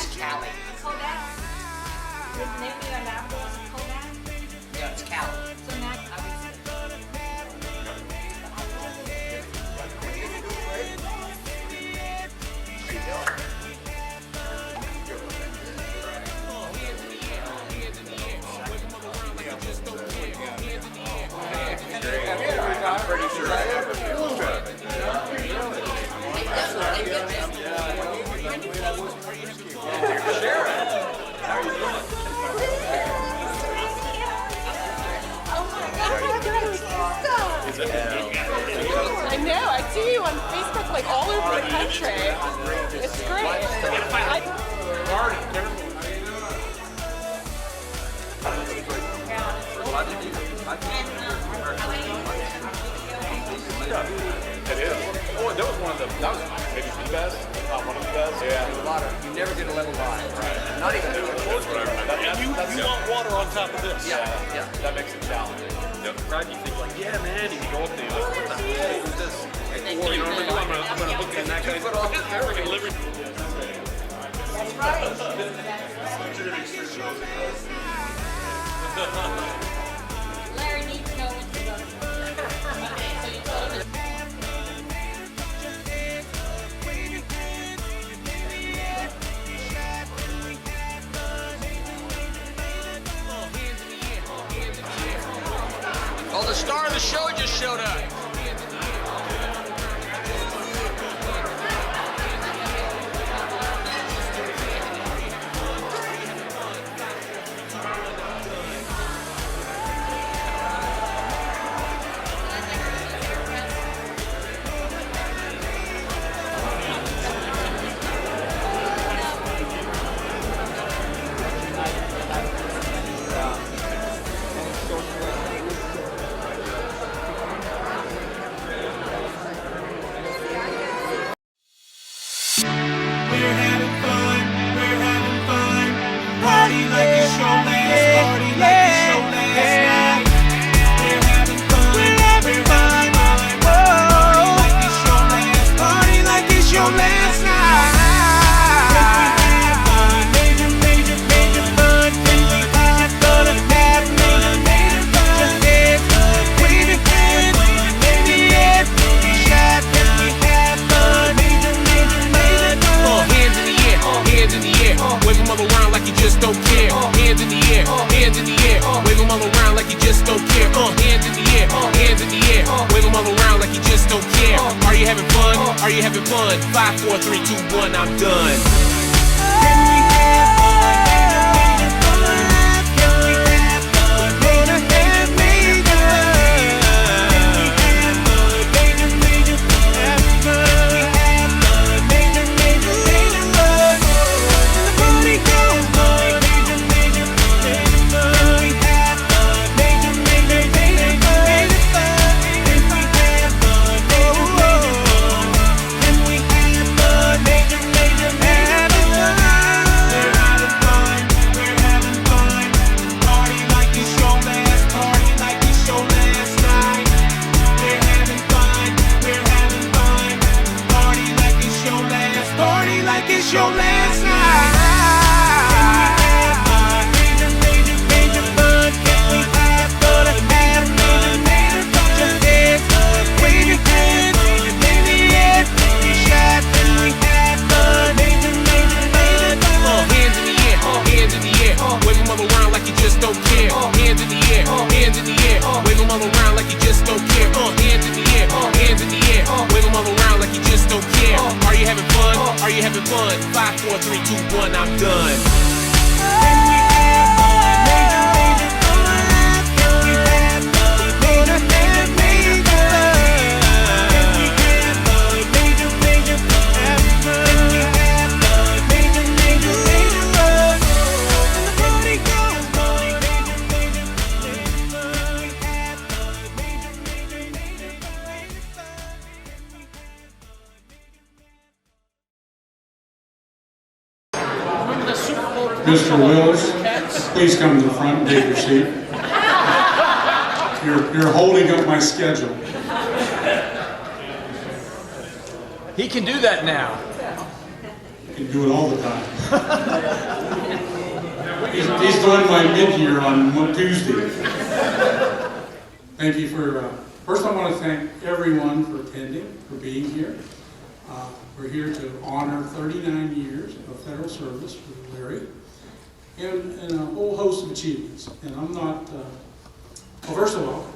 It's Cali. Kodak. Name me an apple. Kodak. Yeah, it's Cali. So now obviously. I'm pretty sure I have a few. I know. I see you on Facebook like all over the country. It's great. It is. Oh, that was one of the, that was maybe the best, not one of the best. Yeah. There's a lot of, you never get a level line. Right. Not even close. You want water on top of this. Yeah. That makes it challenging. Right? You think like, yeah, man, you can go up there, like, what the hell is this? Or, you know what I mean? I'm gonna hook in that guy's freaking liver. That's right. Larry needs to know what to do. Okay, so you told him. Oh, the star of the show just showed up. Are you having fun? 5, 4, 3, 2, 1, I'm done. Are you having fun? 5, 4, 3, 2, 1, I'm done. Mr. Wills, please come to the front and take your seat. You're holding up my schedule. He can do that now. can do it all the time. He's doing my mid-year on Tuesday. Thank you for, first I want to thank everyone for attending, for being here. We're here to honor 39 years of federal service for Larry and a whole host of achievements. And I'm not, well, first of all,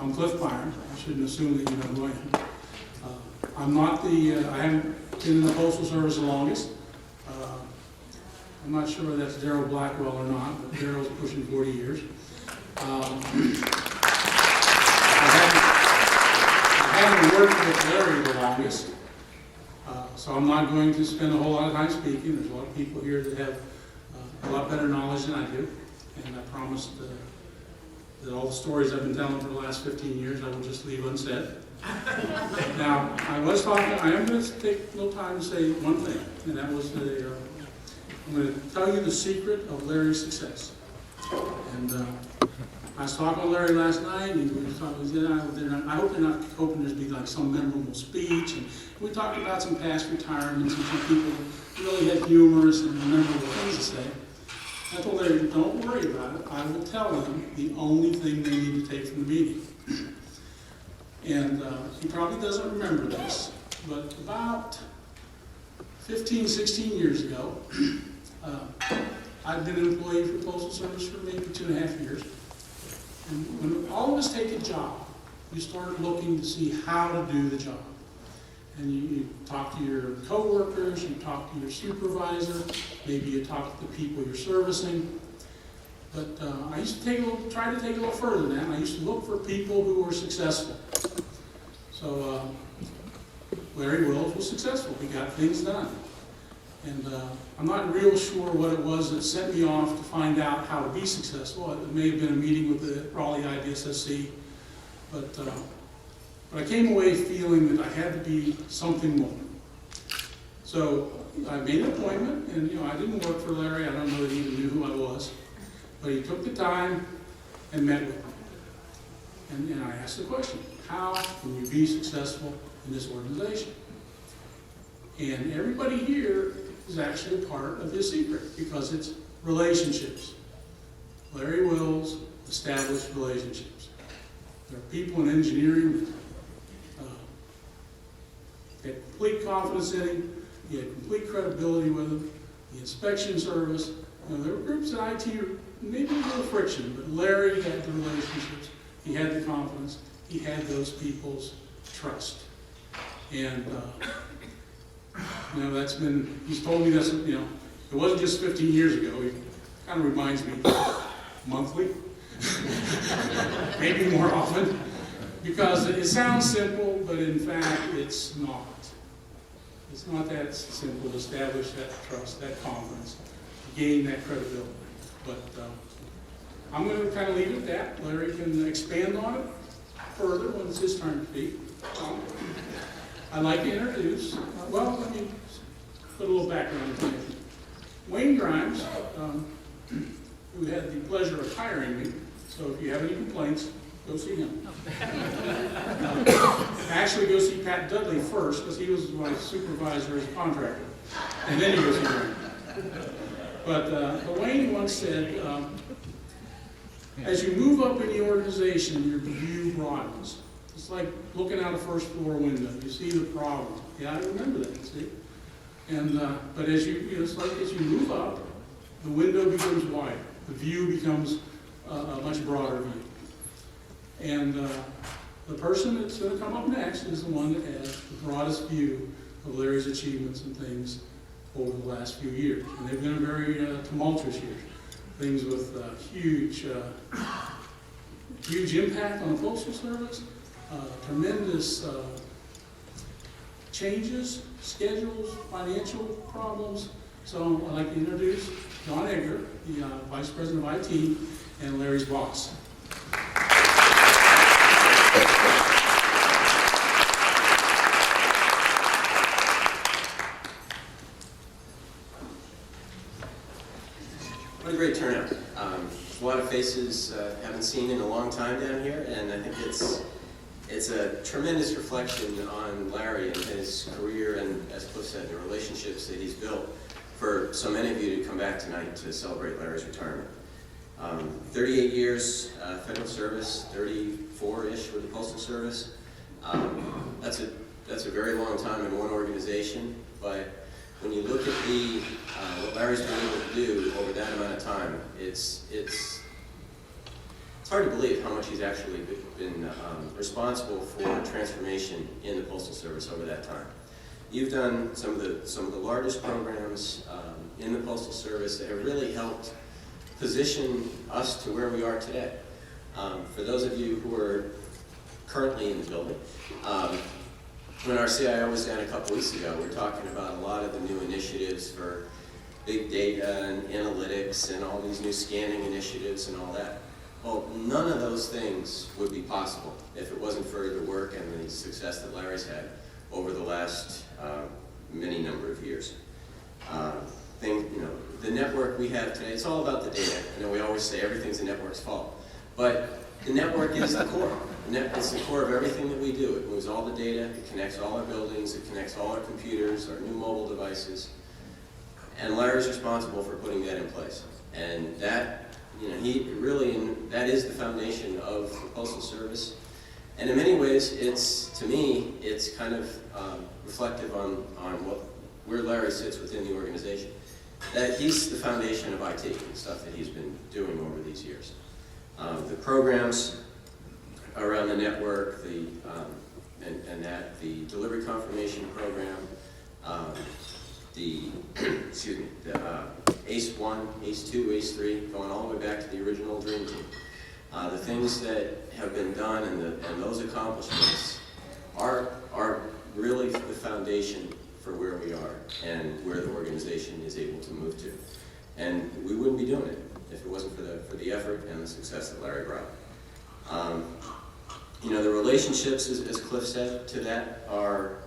I'm Cliff Byron. I shouldn't assume that you know who I am. I'm not the, I haven't been in the Postal Service the longest. I'm not sure whether that's Daryl Blackwell or not, but Daryl's pushing 40 years. I haven't worked with Larry the longest, so I'm not going to spend a whole lot of time speaking. There's a lot of people here that have a lot better knowledge than I do, and I promised that all the stories I've been telling for the last 15 years I will just leave unsaid. Now, I am going to take a little time to say one thing, and that was I'm going to tell you the secret of Larry's success. And I was talking to Larry last night, and we were talking, I hope they're not hoping there's be like some memorable speech. And we talked about some past retirements and some people who really had humorous and memorable things to say. I told Larry, don't worry about it. I will tell them the only thing they need to take from the meeting. And he probably doesn't remember this, but about 15, 16 years ago, I'd been an employee for the Postal Service for maybe 2.5 years. And when all of us take a job, you start looking to see how to do the job. And you talk to your coworkers, you talk to your supervisor, maybe you talk to the people you're servicing. But I used to try to take a little further than that. I used to look for people who were successful. So Larry Wills was successful. He got things done. And I'm not real sure what it was that sent me off to find out how to be successful. It may have been a meeting with the Raleigh IDSSC, but I came away feeling that I had to be something more. So I made an appointment, and I didn't work for Larry. I don't know that he even knew who I was, but he took the time and met with me. And I asked the question, how can you be successful in this organization? And everybody here is actually a part of his secret, because it's relationships. Larry Wills established relationships. There are people in engineering that had complete confidence in him. He had complete credibility with him. The inspection service. There were groups in IT, maybe a little friction, but Larry had the relationships. He had the confidence. He had those people's trust. And that's been, he's told me this, it wasn't just 15 years ago. He kind of reminds me monthly, maybe more often, because it sounds simple, but in fact, it's not. It's not that simple to establish that trust, that confidence, to gain that credibility. But I'm going to kind of leave it at that. Larry can expand on it further when it's his turn to speak. I'd like to introduce, let me put a little background information. Wayne Grimes, who had the pleasure of hiring me, so if you have any complaints, go see him. Actually, go see Pat Dudley first, because he was my supervisor as a contractor, and then you go see Wayne. But Wayne once said, as you move up in the organization, your view broadens. It's like looking out a first floor window. You see the problem. Yeah, I remember that, see? And, but as it's like as you move up, the window becomes wider. The view becomes a much broader view. And the person that's going to come up next is the one that has the broadest view of Larry's achievements and things over the last few years. And they've been a very tumultuous years. Things with huge impact on the Postal Service, tremendous changes, schedules, financial problems. So I'd like to introduce John Edgar, the Vice President of IT, and Larry's boss. What a great turnout. A lot of faces haven't seen in a long time down here, and I think it's a tremendous reflection on Larry and his career, and as Cliff said, the relationships that he's built for so many of you to come back tonight to celebrate Larry's retirement. 38 years federal service, 34-ish with the Postal Service. That's a very long time in one organization, but when you look at what Larry's been able to do over that amount of time, it's hard to believe how much he's actually been responsible for transformation in the Postal Service over that time. You've done some of the largest programs in the Postal Service that have really helped position us to where we are today. For those of you who are currently in the building, when our CIO was down a couple weeks ago, we were talking about a lot of the new initiatives for big data and analytics and all these new scanning initiatives and all that. Well, none of those things would be possible if it wasn't for the work and the success that Larry's had over the last many number of years. The network we have today, it's all about the data. We always say everything's the network's fault. But the network is the core. It's the core of everything that we do. It moves all the data, it connects all our buildings, it connects all our computers, our new mobile devices. And Larry's responsible for putting that in place. And that, that is the foundation of the Postal Service. And in many ways, to me, it's kind of reflective on where Larry sits within the organization. That he's the foundation of IT, the stuff that he's been doing over these years. The programs around the network, the delivery confirmation program, the ACE-1, ACE-2, ACE-3, going all the way back to the original Dream Team. The things that have been done and those accomplishments are really the foundation for where we are and where the organization is able to move to. And we wouldn't be doing it if it wasn't for the effort and the success that Larry brought. The relationships, as Cliff said, to that are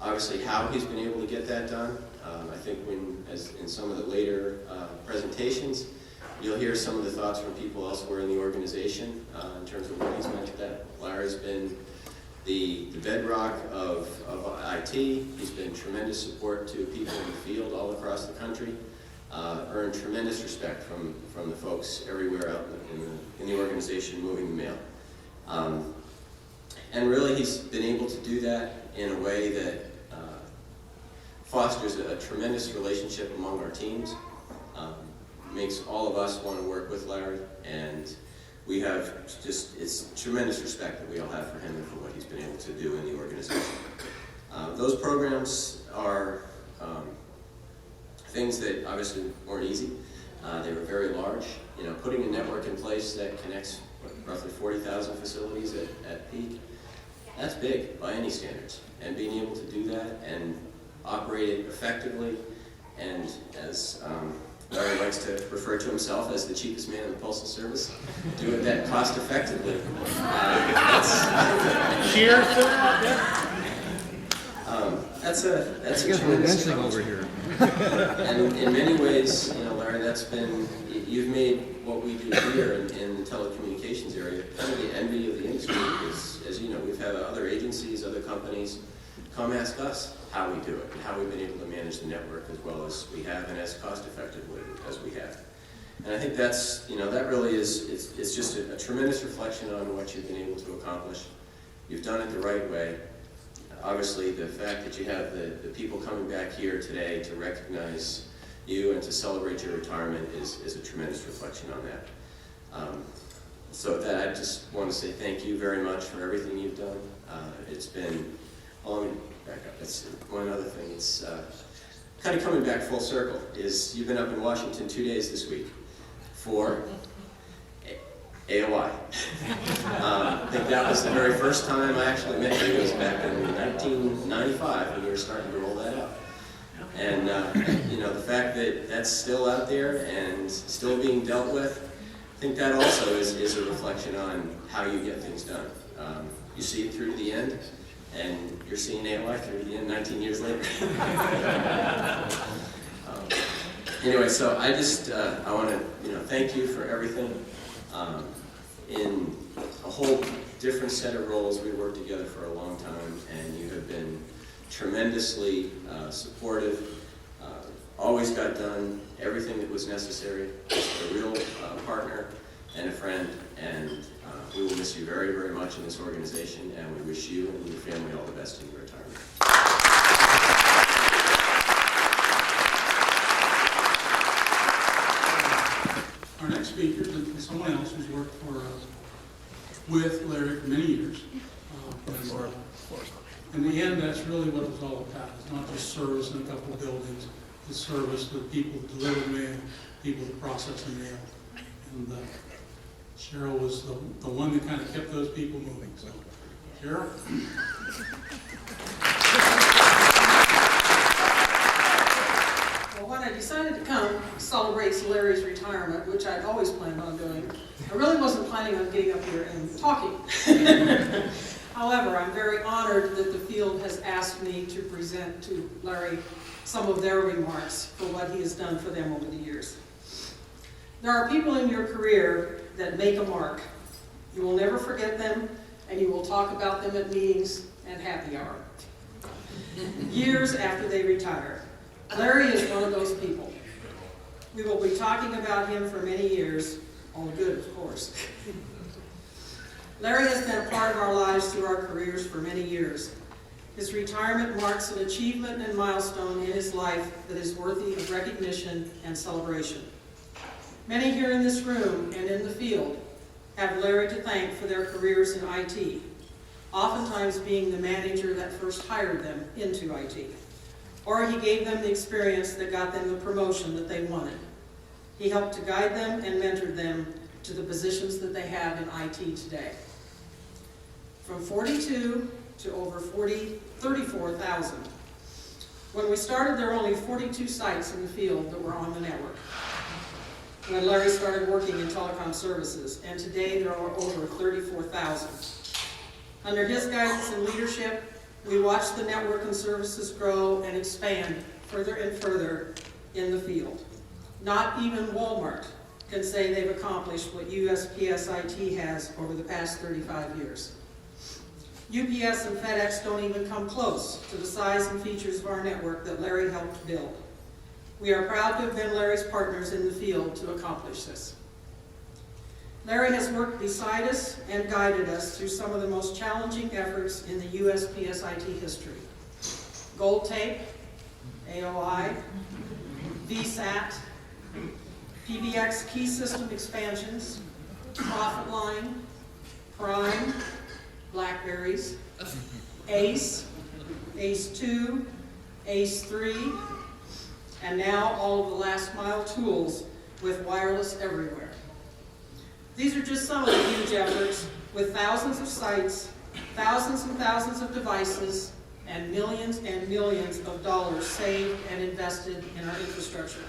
obviously how he's been able to get that done. I think as in some of the later presentations, you'll hear some of the thoughts from people elsewhere in the organization in terms of what he's meant to that. Larry's been the bedrock of IT. He's been tremendous support to people in the field all across the country. Earned tremendous respect from the folks everywhere out in the organization moving the mail. And really he's been able to do that in a way that fosters a tremendous relationship among our teams. Makes all of us want to work with Larry, and we have it's tremendous respect that we all have for him and for what he's been able to do in the organization. Those programs are things that obviously weren't easy. They were very large. Putting a network in place that connects roughly 40,000 facilities at peak, that's big by any standards. And being able to do that and operate it effectively, and as Larry likes to refer to himself as the cheapest man in the Postal Service, do it that cost effectively. Cheers to that. That's a tremendous accomplishment over here. And in many ways, Larry, you've made what we do here in the telecommunications area kind of the envy of the industry, because as you know, we've had other agencies, other companies come ask us how we do it, and how we've been able to manage the network as well as we have and as cost effectively as we have. And I think that's, that really it's just a tremendous reflection on what you've been able to accomplish. You've done it the right way. Obviously, the fact that you have the people coming back here today to recognize you and to celebrate your retirement is a tremendous reflection on that. So with that, I just want to say thank you very much for everything you've done. It's been, let me back up. That's one other thing. It's kind of coming back full circle. You've been up in Washington 2 days this week for AOI. I think that was the very first time I actually met you. It was back in 1995 when you were starting to roll that out. And the fact that that's still out there and still being dealt with, I think that also is a reflection on how you get things done. You see it through to the end, and you're seeing AOI through to the end 19 years later. Anyway, so I just I want to thank you for everything. In a whole different set of roles, we worked together for a long time, and you have been tremendously supportive, always got done everything that was necessary, just a real partner and a friend, and we will miss you very, very much in this organization, and we wish you and your family all the best in your retirement. Our next speaker is someone else who's worked with Larry for many years. In the end, that's really what it was all about. It's not just service in a couple of buildings. It's service to people that deliver mail, people that process the mail. And Cheryl was the one that kind of kept those people moving. So, Cheryl? Well, when I decided to come celebrate Larry's retirement, which I'd always planned on doing, I really wasn't planning on getting up here and talking. However, I'm very honored that the field has asked me to present to Larry some of their remarks for what he has done for them over the years. There are people in your career that make a mark. You will never forget them, and you will talk about them at meetings and happy hour. Years after they retire. Larry is one of those people. We will be talking about him for many years, all good, of course. Larry has been a part of our lives through our careers for many years. His retirement marks an achievement and milestone in his life that is worthy of recognition and celebration. Many here in this room and in the field have Larry to thank for their careers in IT, oftentimes being the manager that first hired them into IT, or he gave them the experience that got them the promotion that they wanted. He helped to guide them and mentored them to the positions that they have in IT today. From 42 to over 34,000. When we started, there were only 42 sites in the field that were on the network when Larry started working in telecom services, and today there are over 34,000. Under his guidance and leadership, we watched the network and services grow and expand further and further in the field. Not even Walmart can say they've accomplished what USPS IT has over the past 35 years. UPS and FedEx don't even come close to the size and features of our network that Larry helped build. We are proud to have been Larry's partners in the field to accomplish this. Larry has worked beside us and guided us through some of the most challenging efforts in the USPS IT history. Gold tape, AOI, VSAT, PBX key system expansions, Profit Line, Prime, Blackberries, ACE, ACE2, ACE3, and now all of the last mile tools with wireless everywhere. These are just some of the huge efforts with thousands of sites, thousands and thousands of devices, and millions of dollars saved and invested in our infrastructure.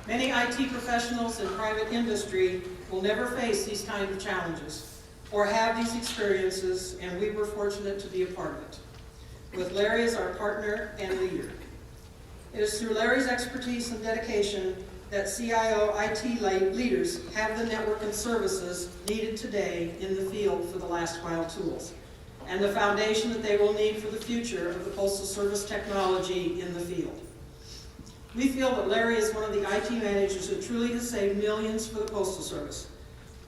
Many IT professionals in private industry will never face these kinds of challenges or have these experiences, and we were fortunate to be a part of it, with Larry as our partner and leader. It is through Larry's expertise and dedication that CIO IT leaders have the network and services needed today in the field for the last mile tools, and the foundation that they will need for the future of the Postal Service technology in the field. We feel that Larry is one of the IT managers who truly has saved millions for the Postal Service.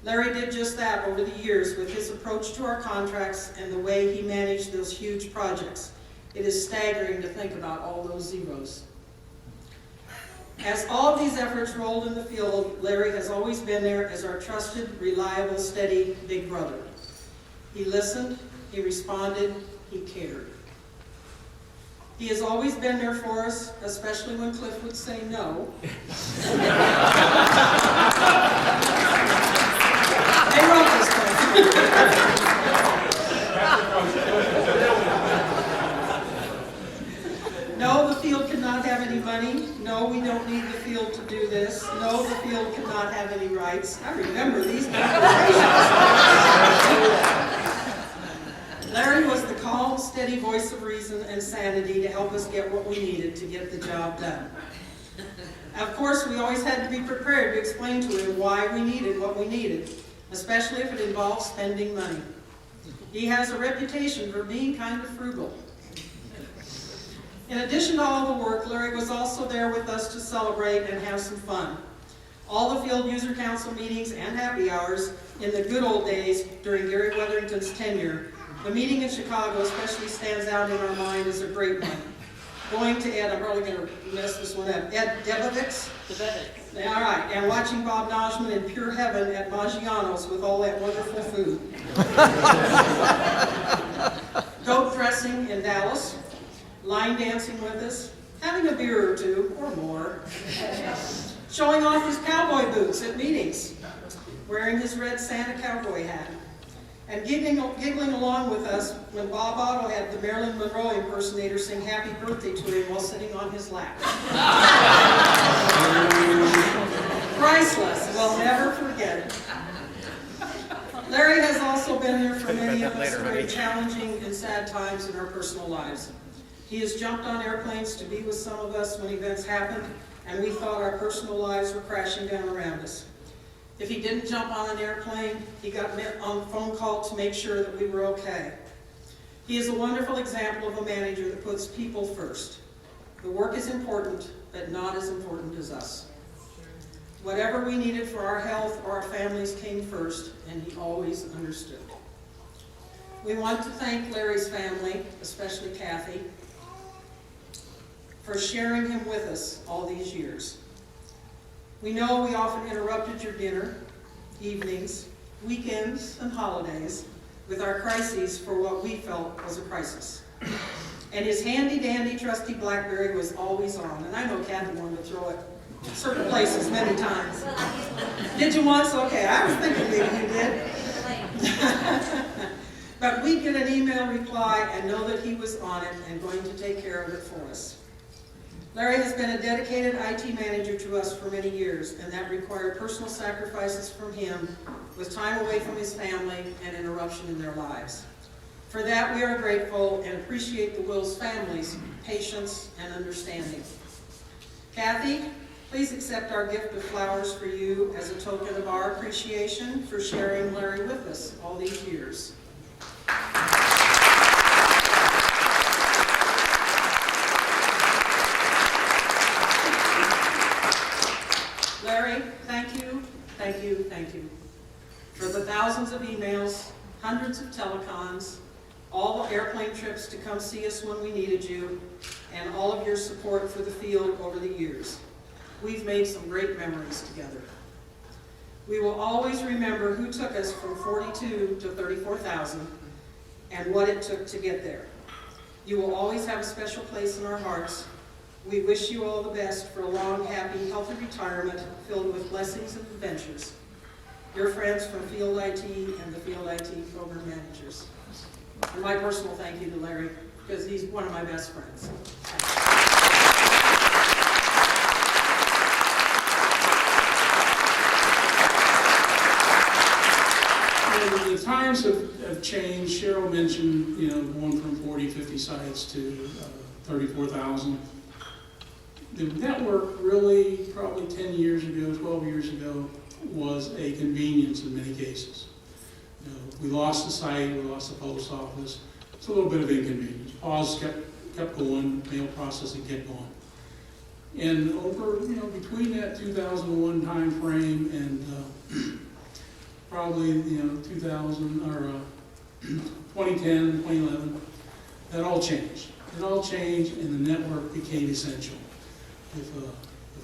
Larry did just that over the years with his approach to our contracts and the way he managed those huge projects. It is staggering to think about all those zeros. As all of these efforts rolled in the field, Larry has always been there as our trusted, reliable, steady big brother. He listened, he responded, he cared. He has always been there for us, especially when Cliff would say no. They wrote this thing. No, the field cannot have any money. No, we don't need the field to do this. No, the field cannot have any rights. I remember these conversations. Larry was the calm, steady voice of reason and sanity to help us get what we needed to get the job done. Of course, we always had to be prepared to explain to him why we needed what we needed, especially if it involved spending money. He has a reputation for being kind of frugal. In addition to all the work, Larry was also there with us to celebrate and have some fun. All the Field User Council meetings and happy hours in the good old days during Gary Weatherington's tenure, the meeting in Chicago especially stands out in our mind as a great one. Going to Ed, I'm probably going to mess this one up, Ed Debovic's. All right, and watching Bob Dodgman in pure heaven at Maggiano's with all that wonderful food. Goat dressing in Dallas, line dancing with us, having a beer or two or more, showing off his cowboy boots at meetings, wearing his red Santa cowboy hat, and giggling along with us when Bob Otto had the Marilyn Monroe impersonator sing happy birthday to him while sitting on his lap. Priceless, we'll never forget it. Larry has also been there for many of us during challenging and sad times in our personal lives. He has jumped on airplanes to be with some of us when events happened, and we thought our personal lives were crashing down around us. If he didn't jump on an airplane, he got on a phone call to make sure that we were okay. He is a wonderful example of a manager that puts people first. The work is important, but not as important as us. Whatever we needed for our health or our families came first, and he always understood. We want to thank Larry's family, especially Kathy, for sharing him with us all these years. We know we often interrupted your dinner, evenings, weekends, and holidays with our crises for what we felt was a crisis. And his handy-dandy trusty BlackBerry was always on. And I know Kathy wanted to throw it certain places many times. Did you once? Okay, I was thinking maybe you did. But we'd get an email reply and know that he was on it and going to take care of it for us. Larry has been a dedicated IT manager to us for many years, and that required personal sacrifices from him with time away from his family and interruption in their lives. For that, we are grateful and appreciate the Wills family's patience and understanding. Kathy, please accept our gift of flowers for you as a token of our appreciation for sharing Larry with us all these years. Larry, thank you, thank you, thank you for the thousands of emails, hundreds of telecons, all the airplane trips to come see us when we needed you, and all of your support for the field over the years. We've made some great memories together. We will always remember who took us from 42 to 34,000 and what it took to get there. You will always have a special place in our hearts. We wish you all the best for a long, happy, healthy retirement filled with blessings and adventures. Your friends from Field IT and the Field IT program managers. And my personal thank you to Larry, because he's one of my best friends. The times have changed. Cheryl mentioned, going from 40, 50 sites to 34,000. The network really, probably 10 years ago, 12 years ago, was a convenience in many cases. We lost the site, we lost the post office. It's a little bit of inconvenience. Pause kept going, mail processing kept going. And over, between that 2001 time frame and probably, 2000 or 2010, 2011, that all changed. It all changed, and the network became essential. If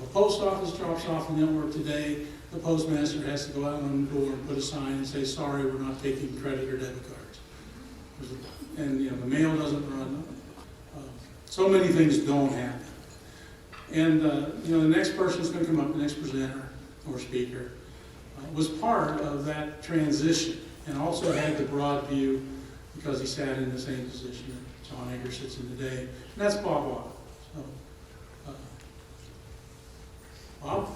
a post office drops off the network today, the postmaster has to go out on the door and put a sign and say, sorry, we're not taking credit or debit cards. And the mail doesn't run. So many things don't happen. And the next person that's going to come up, the next presenter or speaker, was part of that transition and also had the broad view because he sat in the same position that John Ager sits in today. And that's Bob Watt. So, Bob?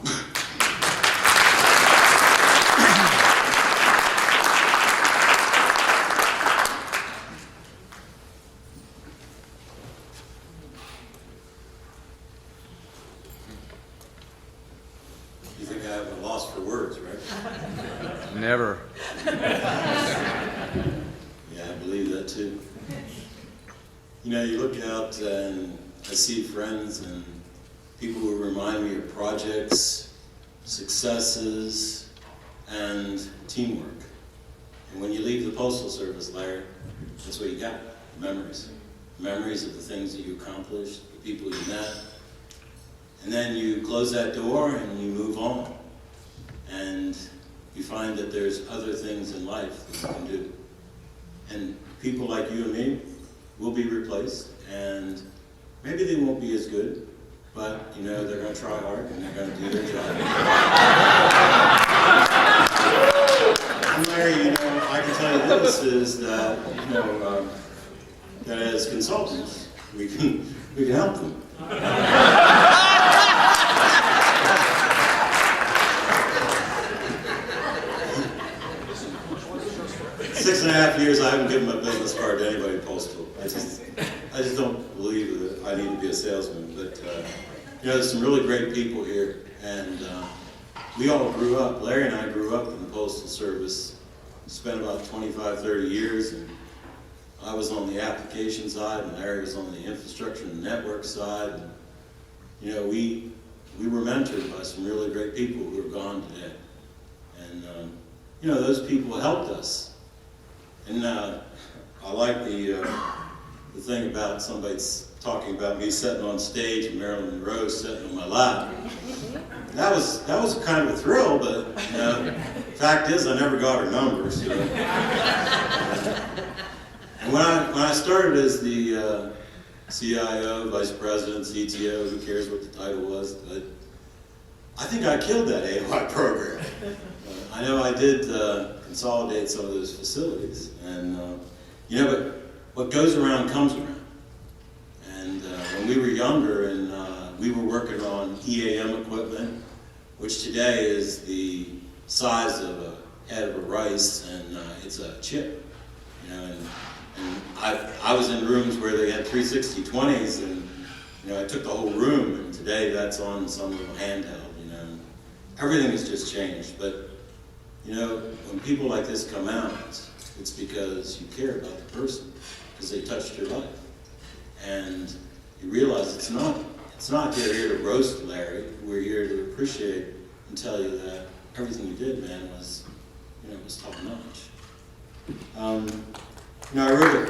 You think I have a loss for words, right? Never. Yeah, I believe that too. You look out and I see friends and people who remind me of projects, successes, and teamwork. And when you leave the Postal Service, Larry, that's what you got, memories. Memories of the things that you accomplished, the people you met. And then you close that door and you move on. And you find that there's other things in life that you can do. And people like you and me will be replaced, and maybe they won't be as good, but you know, they're going to try hard and they're going to do their job. And Larry, you know, I can tell you this is that, you know, that as consultants, we can help them. 6.5 years, I haven't given my business card to anybody postal. I just don't believe that I need to be a salesman. But you know, there's some really great people here, and we all grew up. Larry and I grew up in the Postal Service. Spent about 25, 30 years, and I was on the application side, and Larry was on the infrastructure and network side. And, you know, we were mentored by some really great people who are gone today, and you know, those people helped us. And I like the thing about somebody talking about me sitting on stage and Marilyn Monroe sitting on my lap. That was kind of a thrill, but you know, fact is I never got her number. So. And when I started as the CIO, Vice President, CTO, who cares what the title was, but I think I killed that AOI program. I know I did consolidate some of those facilities, and you know, but what goes around comes around. And when we were younger, and we were working on EAM equipment, which today is the size of a head of a rice, and it's a chip. You know, and I was in rooms where they had 360-20s, and you know, I took the whole room, and today that's on some little handheld. You know, everything has just changed, but. You know, when people like this come out, it's because you care about the person, because they touched your life. And you realize it's not they're here to roast Larry. We're here to appreciate and tell you that everything you did, man, was, you know, was top notch. You know, I wrote it.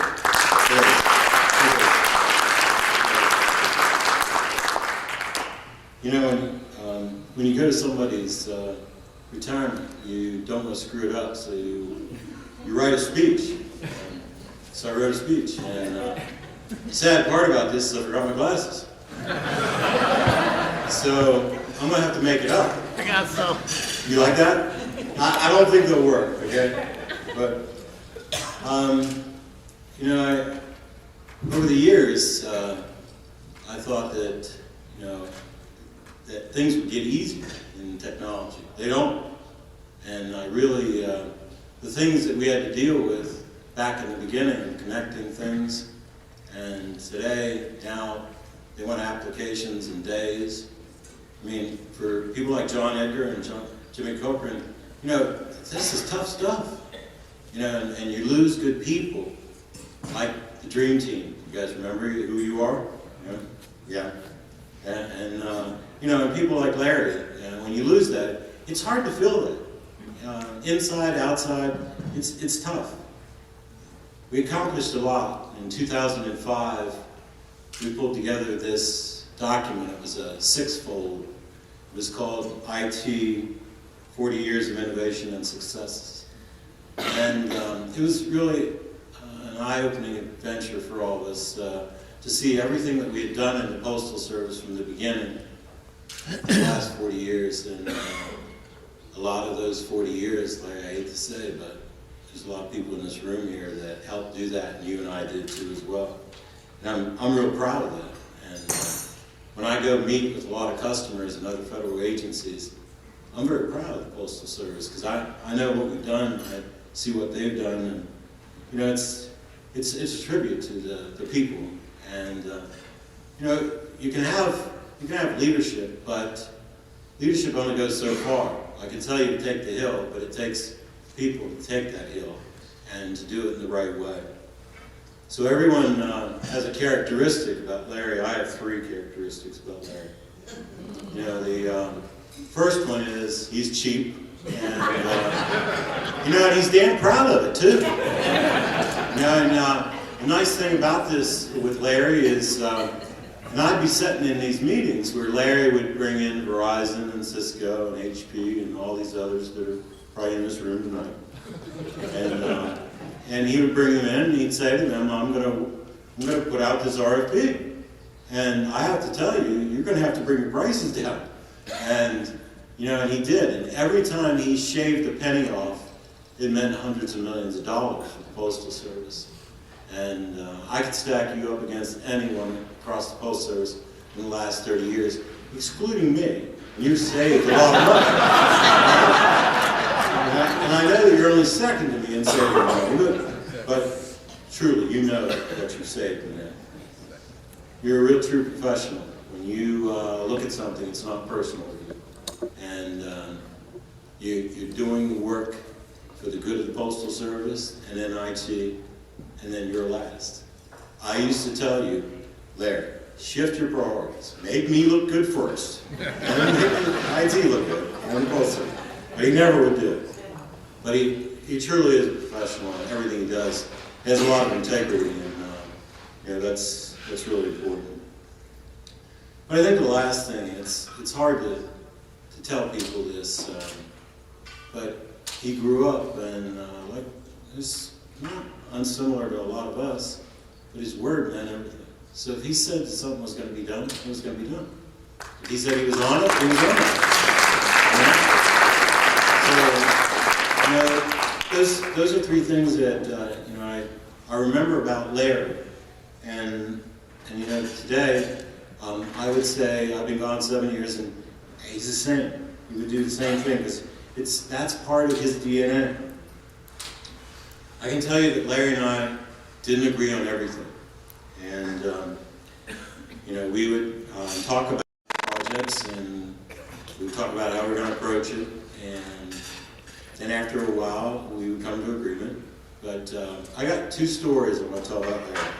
You know, when you go to somebody's retirement, you don't want to screw it up, so you write a speech. So I wrote a speech, and the sad part about this is I forgot my glasses. So I'm gonna have to make it up. I got some. You like that? I don't think they'll work, okay? But you know, over the years, I thought that, you know, that things would get easier in technology. They don't. And I really, the things that we had to deal with back in the beginning, connecting things, and today, now, they want applications in days. I mean, for people like John Edgar and Jimmy Cochran, you know, this is tough stuff. You know, and you lose good people, like the Dream Team. You guys remember who you are? Yeah. And you know, and people like Larry, when you lose that, it's hard to fill that. Inside, outside, it's tough. We accomplished a lot. In 2005, we pulled together this document. It was a 6-fold. It was called IT, 40 Years of Innovation and Successes. And it was really an eye-opening adventure for all of us to see everything that we had done in the Postal Service from the beginning, the last 40 years. And a lot of those 40 years, like I hate to say, but there's a lot of people in this room here that helped do that, and you and I did too as well. And I'm real proud of that. And when I go meet with a lot of customers and other federal agencies, I'm very proud of the Postal Service, because I know what we've done, I see what they've done, and you know, it's a tribute to the people. And you know, you can have leadership, but leadership only goes so far. I can tell you to take the hill, but it takes people to take that hill and to do it in the right way. So everyone has a characteristic about Larry. I have 3 characteristics about Larry. You know, the first one is he's cheap, and you know, and he's damn proud of it too. You know, and the nice thing about this with Larry is, and I'd be sitting in these meetings where Larry would bring in Verizon and Cisco and HP and all these others that are probably in this room tonight. And he would bring them in and he'd say to them, I'm gonna put out this RFP. And I have to tell you, you're gonna have to bring your prices down. And you know, and he did. And every time he shaved a penny off, it meant hundreds of millions of dollars for the Postal Service. And I could stack you up against anyone across the Postal Service in the last 30 years, excluding me. You saved a lot of money. And I know that you're only second to me in saving money, but truly, you know that you saved in that. You're a real true professional. When you look at something, it's not personal to you. And you're doing the work for the good of the Postal Service, and then IT, and then you're last. I used to tell you, Larry, shift your priorities. Make me look good first. And then make IT look good, and the Postal Service. But he never would do it. But he truly is a professional in everything he does. He has a lot of integrity, and you know, that's really important. But I think the last thing, it's hard to tell people this, but he grew up and like, it's not unsimilar to a lot of us, but his word meant everything. So if he said that something was going to be done, it was going to be done. If he said he was on it, he was on it. You know? So, those are 3 things that you know, I remember about Larry. And you know, today, I would say I've been gone 7 years, and he's the same. He would do the same thing because that's part of his DNA. I can tell you that Larry and I didn't agree on everything, and you know, we would talk about projects, and we would talk about how we're going to approach it, and then after a while, we would come to agreement. But I got 2 stories I want to tell about Larry.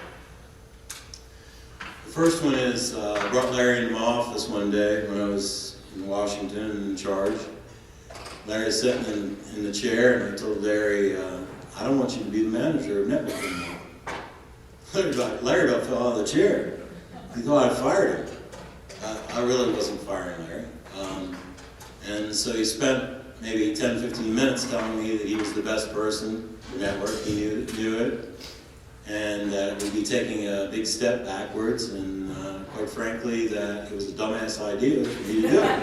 The first one is I brought Larry into my office one day when I was in Washington in charge. Larry was sitting in the chair, and I told Larry, I don't want you to be the manager of Network anymore. Larry about fell out of the chair. He thought I fired him. I really wasn't firing Larry. And so he spent maybe 10, 15 minutes telling me that he was the best person for Network. He knew it. And that it would be taking a big step backwards, and quite frankly, that it was a dumbass idea for me to do it.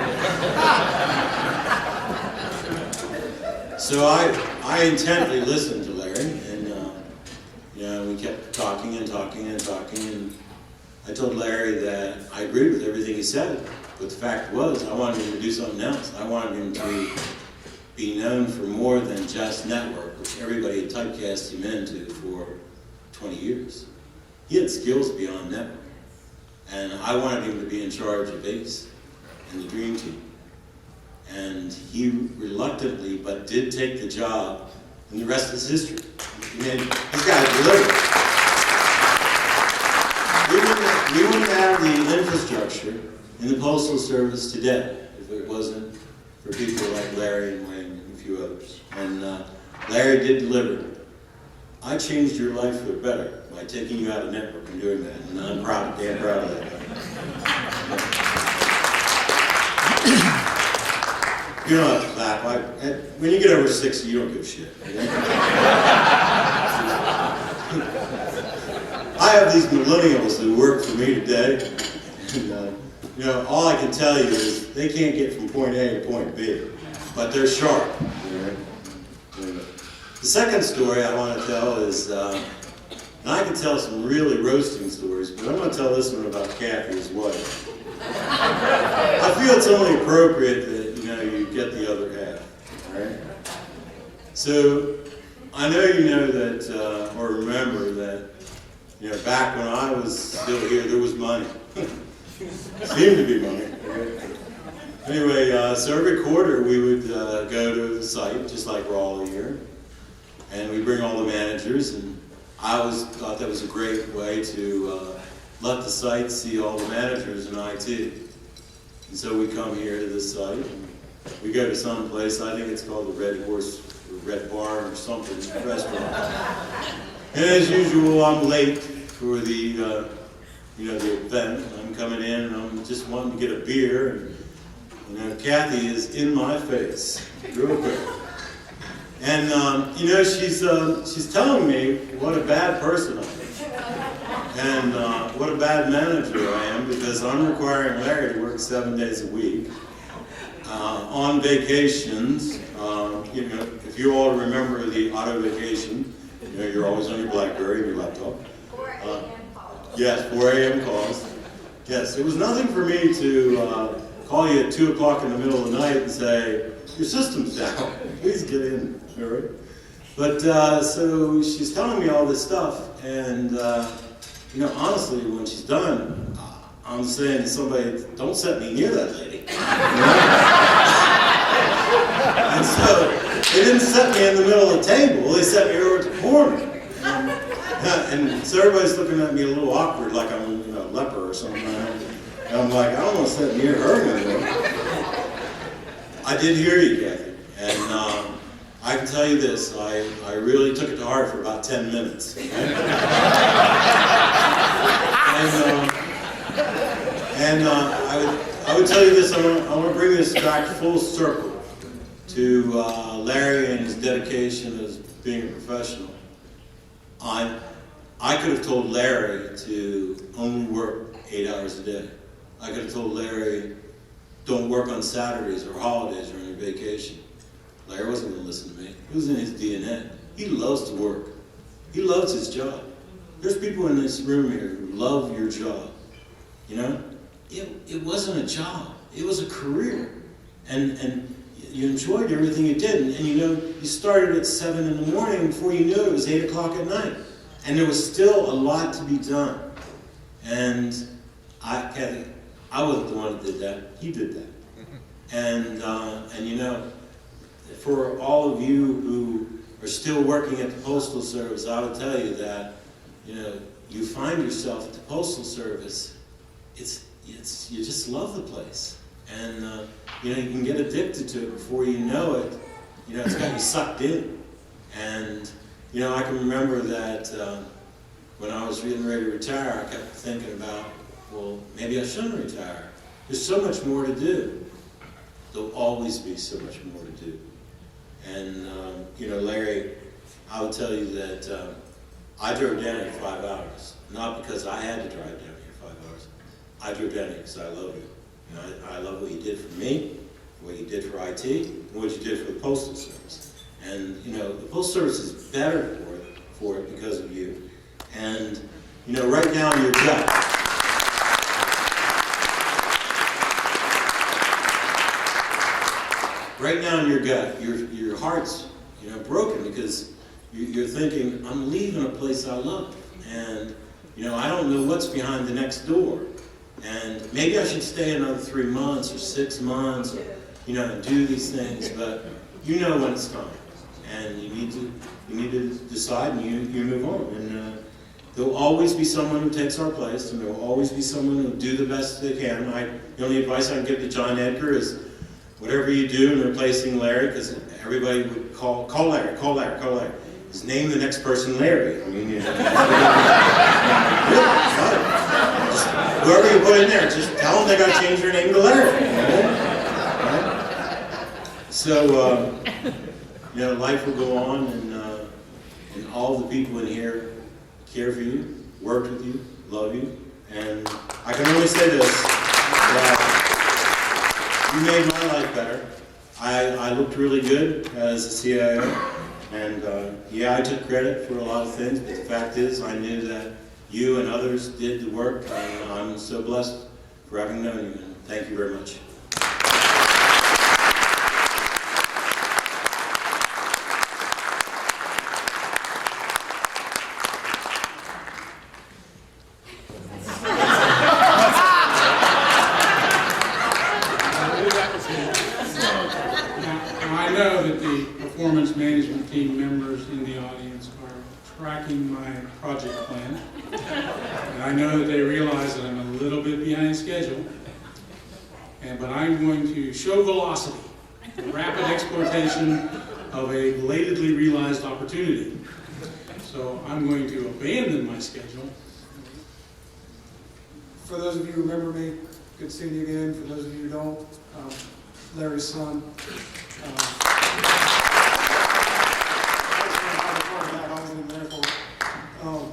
So I intently listened to Larry, and you know, we kept talking and talking and talking, and I told Larry that I agreed with everything he said, but the fact was I wanted him to do something else. I wanted him to be known for more than just Network, which everybody had typecast him into for 20 years. He had skills beyond Network, and I wanted him to be in charge of ACE and the Dream Team. And he reluctantly, but did take the job, and the rest is history. I mean, this guy delivered. We wouldn't have the infrastructure in the Postal Service today if it wasn't for people like Larry and Wayne and a few others. And Larry did deliver. I changed your life for the better by taking you out of Network and doing that, and I'm proud, damn proud of that. You don't have to clap. When you get over 60, you don't give a shit. I have these millennials that work for me today, and you know, all I can tell you is they can't get from point A to point B, but they're sharp. The second story I want to tell is, and I can tell some really roasting stories, but I'm going to tell this one about Kathy as well. I feel it's only appropriate that, you know, you get the other half, right? So, I know you know that, or remember that, you know, back when I was still here, there was money. Seemed to be money. Anyway, so every quarter we would go to the site, just like we're all here, and we bring all the managers, and I thought that was a great way to let the site see all the managers in IT. And so we come here to this site, and we go to some place, I think it's called the Red Horse, or Red Barn or something, restaurant. And as usual, I'm late for the the event. I'm coming in and I'm just wanting to get a beer, and Kathy is in my face, real quick. And she's telling me what a bad person I am, and what a bad manager I am, because I'm requiring Larry to work 7 days a week on vacations. If you all remember the auto vacation, you're always on your BlackBerry and your laptop. 4 a.m. calls. Yes, 4 a.m. calls. Yes, it was nothing for me to call you at 2 o'clock in the middle of the night and say, your system's down, please get in, all right? But, so she's telling me all this stuff, and, honestly, when she's done, I'm saying to somebody, don't set me near that lady. And so, they didn't set me in the middle of the table, they set me over at the corner. And so everybody's looking at me a little awkward, like I'm a leper or something. And I'm like, I don't want to sit near her anymore. I did hear you, Kathy, and I can tell you this, I really took it to heart for about 10 minutes. I would tell you this, I want to bring this back full circle to Larry and his dedication as being a professional. I could have told Larry to only work 8 hours a day. I could have told Larry, don't work on Saturdays or holidays or on your vacation. Larry wasn't going to listen to me. It was in his DNA. He loves to work. He loves his job. There's people in this room here who love your job. It wasn't a job. It was a career. And you enjoyed everything you did. And you started at 7 in the morning, before you knew it was 8 o'clock at night. And there was still a lot to be done. And Kathy, I wasn't the one that did that. He did that. And for all of you who are still working at the Postal Service, I would tell you that, you find yourself at the Postal Service, you just love the place. And, you can get addicted to it before you know it. It's got you sucked in. And, I can remember that when I was getting ready to retire, I kept thinking about, well, maybe I shouldn't retire. There's so much more to do. There'll always be so much more to do. And, Larry, I would tell you that I drove down here 5 hours. Not because I had to drive down here 5 hours. I drove down here because I love you. I love what you did for me, what you did for IT, and what you did for the Postal Service. And, the Postal Service is better for it because of you. And, right now in your gut, your heart's, broken because you're thinking, I'm leaving a place I love. And, I don't know what's behind the next door. And maybe I should stay another 3 months or 6 months or, and do these things, but you know when it's time. And you need to decide and you move on. And there'll always be someone who takes our place, and there'll always be someone who'll do the best they can. The only advice I can give to John Edgar is whatever you do in replacing Larry, because everybody would call Larry. Just name the next person Larry. Whoever you put in there, just tell them they got to change their name to Larry. Right? So, life will go on, and all the people in here care for you, worked with you, love you, and I can only say this, that you made my life better. I looked really good as a CIO, and I took credit for a lot of things, but the fact is I knew that you and others did the work, and I'm so blessed for having known you, and thank you very much. I know that the performance management team members in the audience are tracking my project plan. And I know that they realize that I'm a little bit behind schedule. But I'm going to show velocity, the rapid exploitation of a belatedly realized opportunity. So I'm going to abandon my schedule. For those of you who remember me, good seeing you again. For those of you who don't, Larry's son. I wasn't even there for it.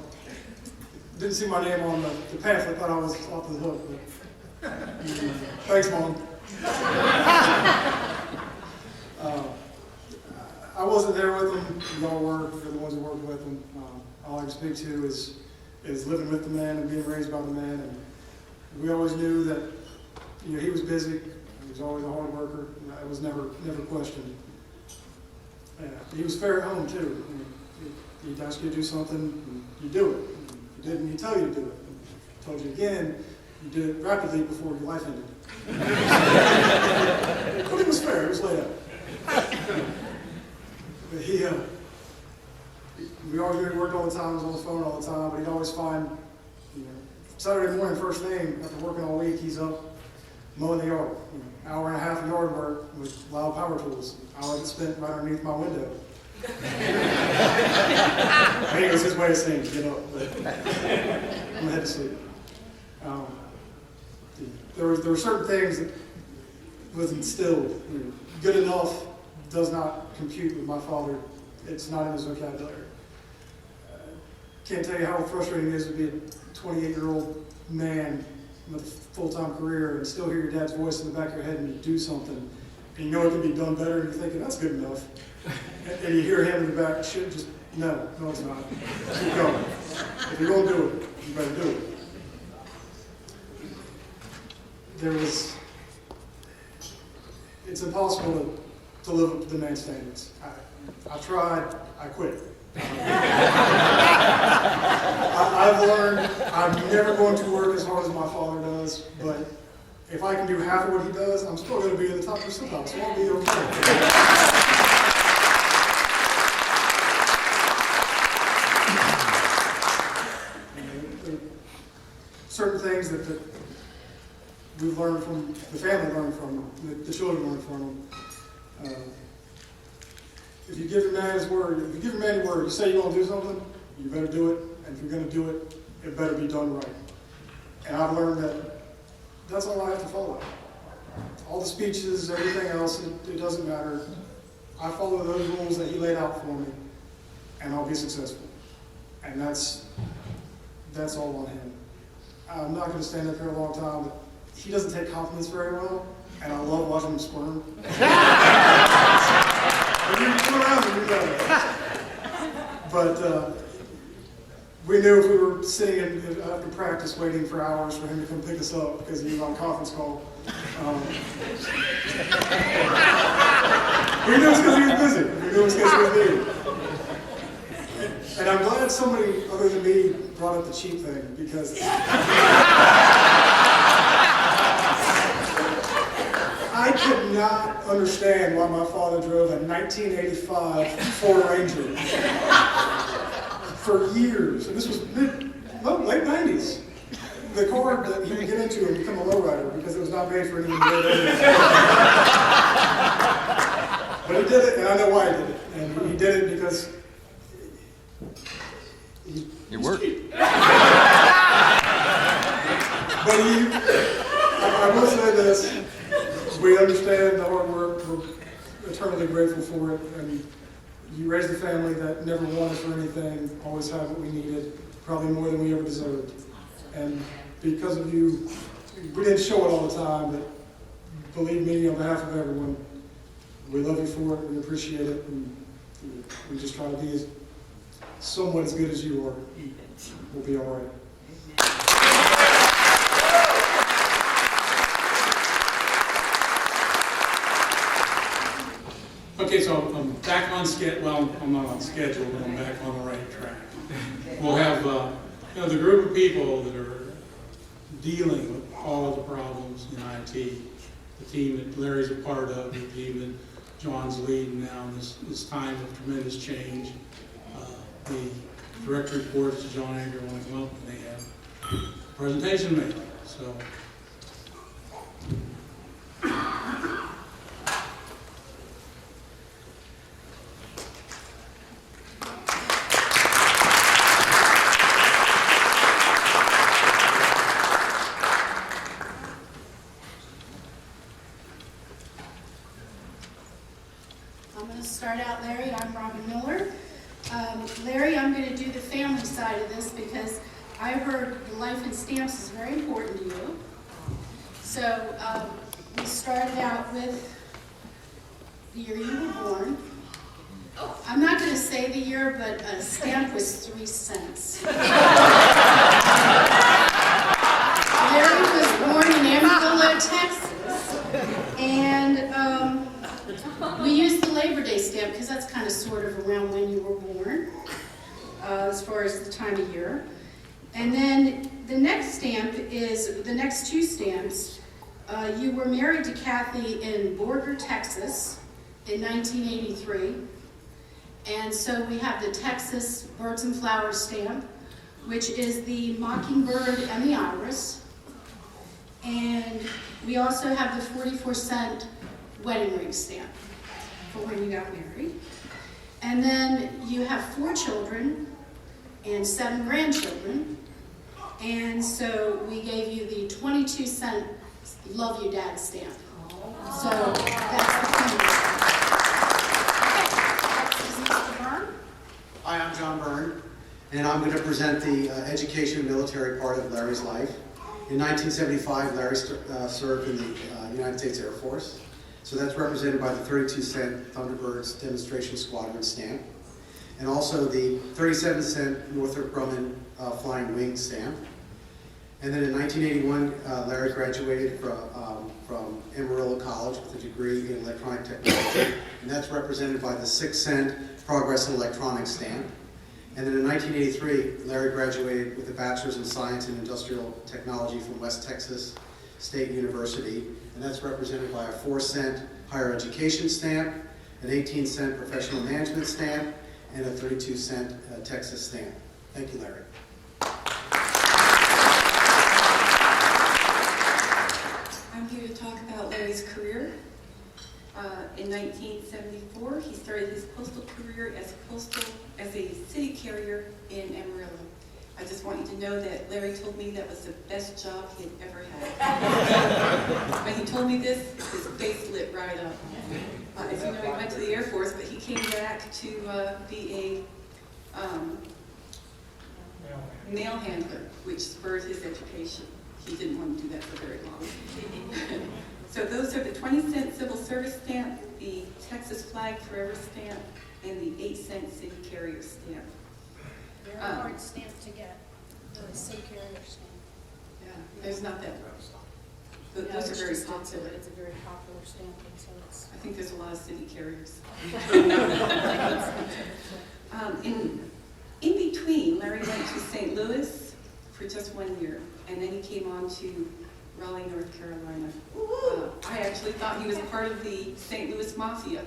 Didn't see my name on the pamphlet, thought I was off the hook. But, thanks, Mom. I wasn't there with them. Y'all were. You're the ones who worked with them. All I can speak to is living with the man and being raised by the man. And we always knew that he was busy. He was always a hard worker. It was never questioned. He was fair at home too. He'd ask you to do something, and you do it. You didn't, he'd tell you to do it. He told you again, you did it rapidly before your life ended. But it was fair. It was laid out. But we always worked all the time. He was on the phone all the time. But he'd always find, Saturday morning, first thing, after working all week, he's up mowing the yard. Hour and a half of yard work with loud power tools. Hour that's spent right underneath my window. I think it was his way of saying, get up. But I'm gonna head to sleep. There were certain things that was instilled. Good enough does not compute with my father. It's not in his vocabulary. Can't tell you how frustrating it is to be a 28-year-old man with a full-time career and still hear your dad's voice in the back of your head and you do something and you know it can be done better and you're thinking, that's good enough. And you hear him in the back, shit, just, no, it's not. Keep going. If you're going to do it, you better do it. It's impossible to live up to the man's standards. I tried, I quit. I've learned I'm never going to work as hard as my father does, but if I can do half of what he does, I'm still going to be in the top percentile, so I'll be okay. Certain things that we've learned from, the family learned from, the children learned from them. If you give a man his word, if you give a man your word, you say you're going to do something, you better do it. And if you're going to do it, it better be done right. And I've learned that that's all I have to follow. All the speeches, everything else, it doesn't matter. I follow those rules that he laid out for me, and I'll be successful. And that's all on him. I'm not going to stand up here a long time, but he doesn't take compliments very well, and I love watching him squirm. But we knew if we were sitting after practice waiting for hours for him to come pick us up because he was on a conference call. We knew it was because he was busy. We knew it was because he was busy. And I'm glad somebody other than me brought up the cheap thing because I could not understand why my father drove a 1985 Ford Ranger for years. And this was late 90s. The car that he would get into and become a lowrider because it was not made for anyone to live in. But he did it, and I know why he did it. And he did it because it worked. But I will say this. We understand the hard work. We're eternally grateful for it. And you raised a family that never wanted for anything, always had what we needed, probably more than we ever deserved. And because of you, we didn't show it all the time, but believe me, on behalf of everyone, we love you for it, we appreciate it, and we just try to be somewhat as good as you are. We'll be all right. Okay, so I'm back on schedule. Well, I'm not on schedule, but I'm back on the right track. We'll have the group of people that are dealing with all of the problems in IT. The team that Larry's a part of, the team that John's leading now in this time of tremendous change. The direct reports to John Anger when they come up and they have a presentation made. So. I'm going to start out, Larry. I'm Robin Miller. Larry, I'm going to do the family side of this because I heard the life in stamps is very important to you. So we started out with the year you were born. I'm not going to say the year, but a stamp was 3 cents. Larry was born in Amarillo, Texas, and we used the Labor Day stamp because that's kind of sort of around when you were born, as far as the time of year. And then the next stamp is, the next 2 stamps, you were married to Kathy in Borger, Texas in 1983. And so we have the Texas Birds and Flowers stamp, which is the mockingbird and the iris. And we also have the 44-cent wedding ring stamp for when you got married. And then you have 4 children and 7 grandchildren. And so we gave you the 22-cent Love You Dad stamp. So that's the family stamp. Hi, I'm John Byrne, and I'm going to present the education and military part of Larry's life. In 1975, Larry served in the United States Air Force. So that's represented by the 32-cent Thunderbirds Demonstration Squadron stamp, and also the 37-cent Northrop Grumman Flying Wing stamp. And then in 1981, Larry graduated from Amarillo College with a degree in electronic technology, and that's represented by the 6-cent Progress in Electronics stamp. And then in 1983, Larry graduated with a Bachelor's in Science and Industrial Technology from West Texas State University, and that's represented by a 4-cent Higher Education stamp, an 18-cent Professional Management stamp, and a 32-cent Texas stamp. Thank you, Larry. I'm here to talk about Larry's career. In 1974, he started his postal career as a city carrier in Amarillo. I just want you to know that Larry told me that was the best job he had ever had. When he told me this, his face lit right up. As you know, he went to the Air Force, but he came back to be a mail handler, which spurred his education. He didn't want to do that for very long. So those are the 20-cent civil service stamp, the Texas Flag Forever stamp, and the 8-cent city carrier stamp. Very hard stamp to get, the city carrier stamp. Yeah, there's not that much. Those are very popular. It's a very popular stamp, and so it's. I think there's a lot of city carriers. In between, Larry went to St. Louis for just 1 year, and then he came on to Raleigh, North Carolina. I actually thought he was part of the St. Louis Mafia.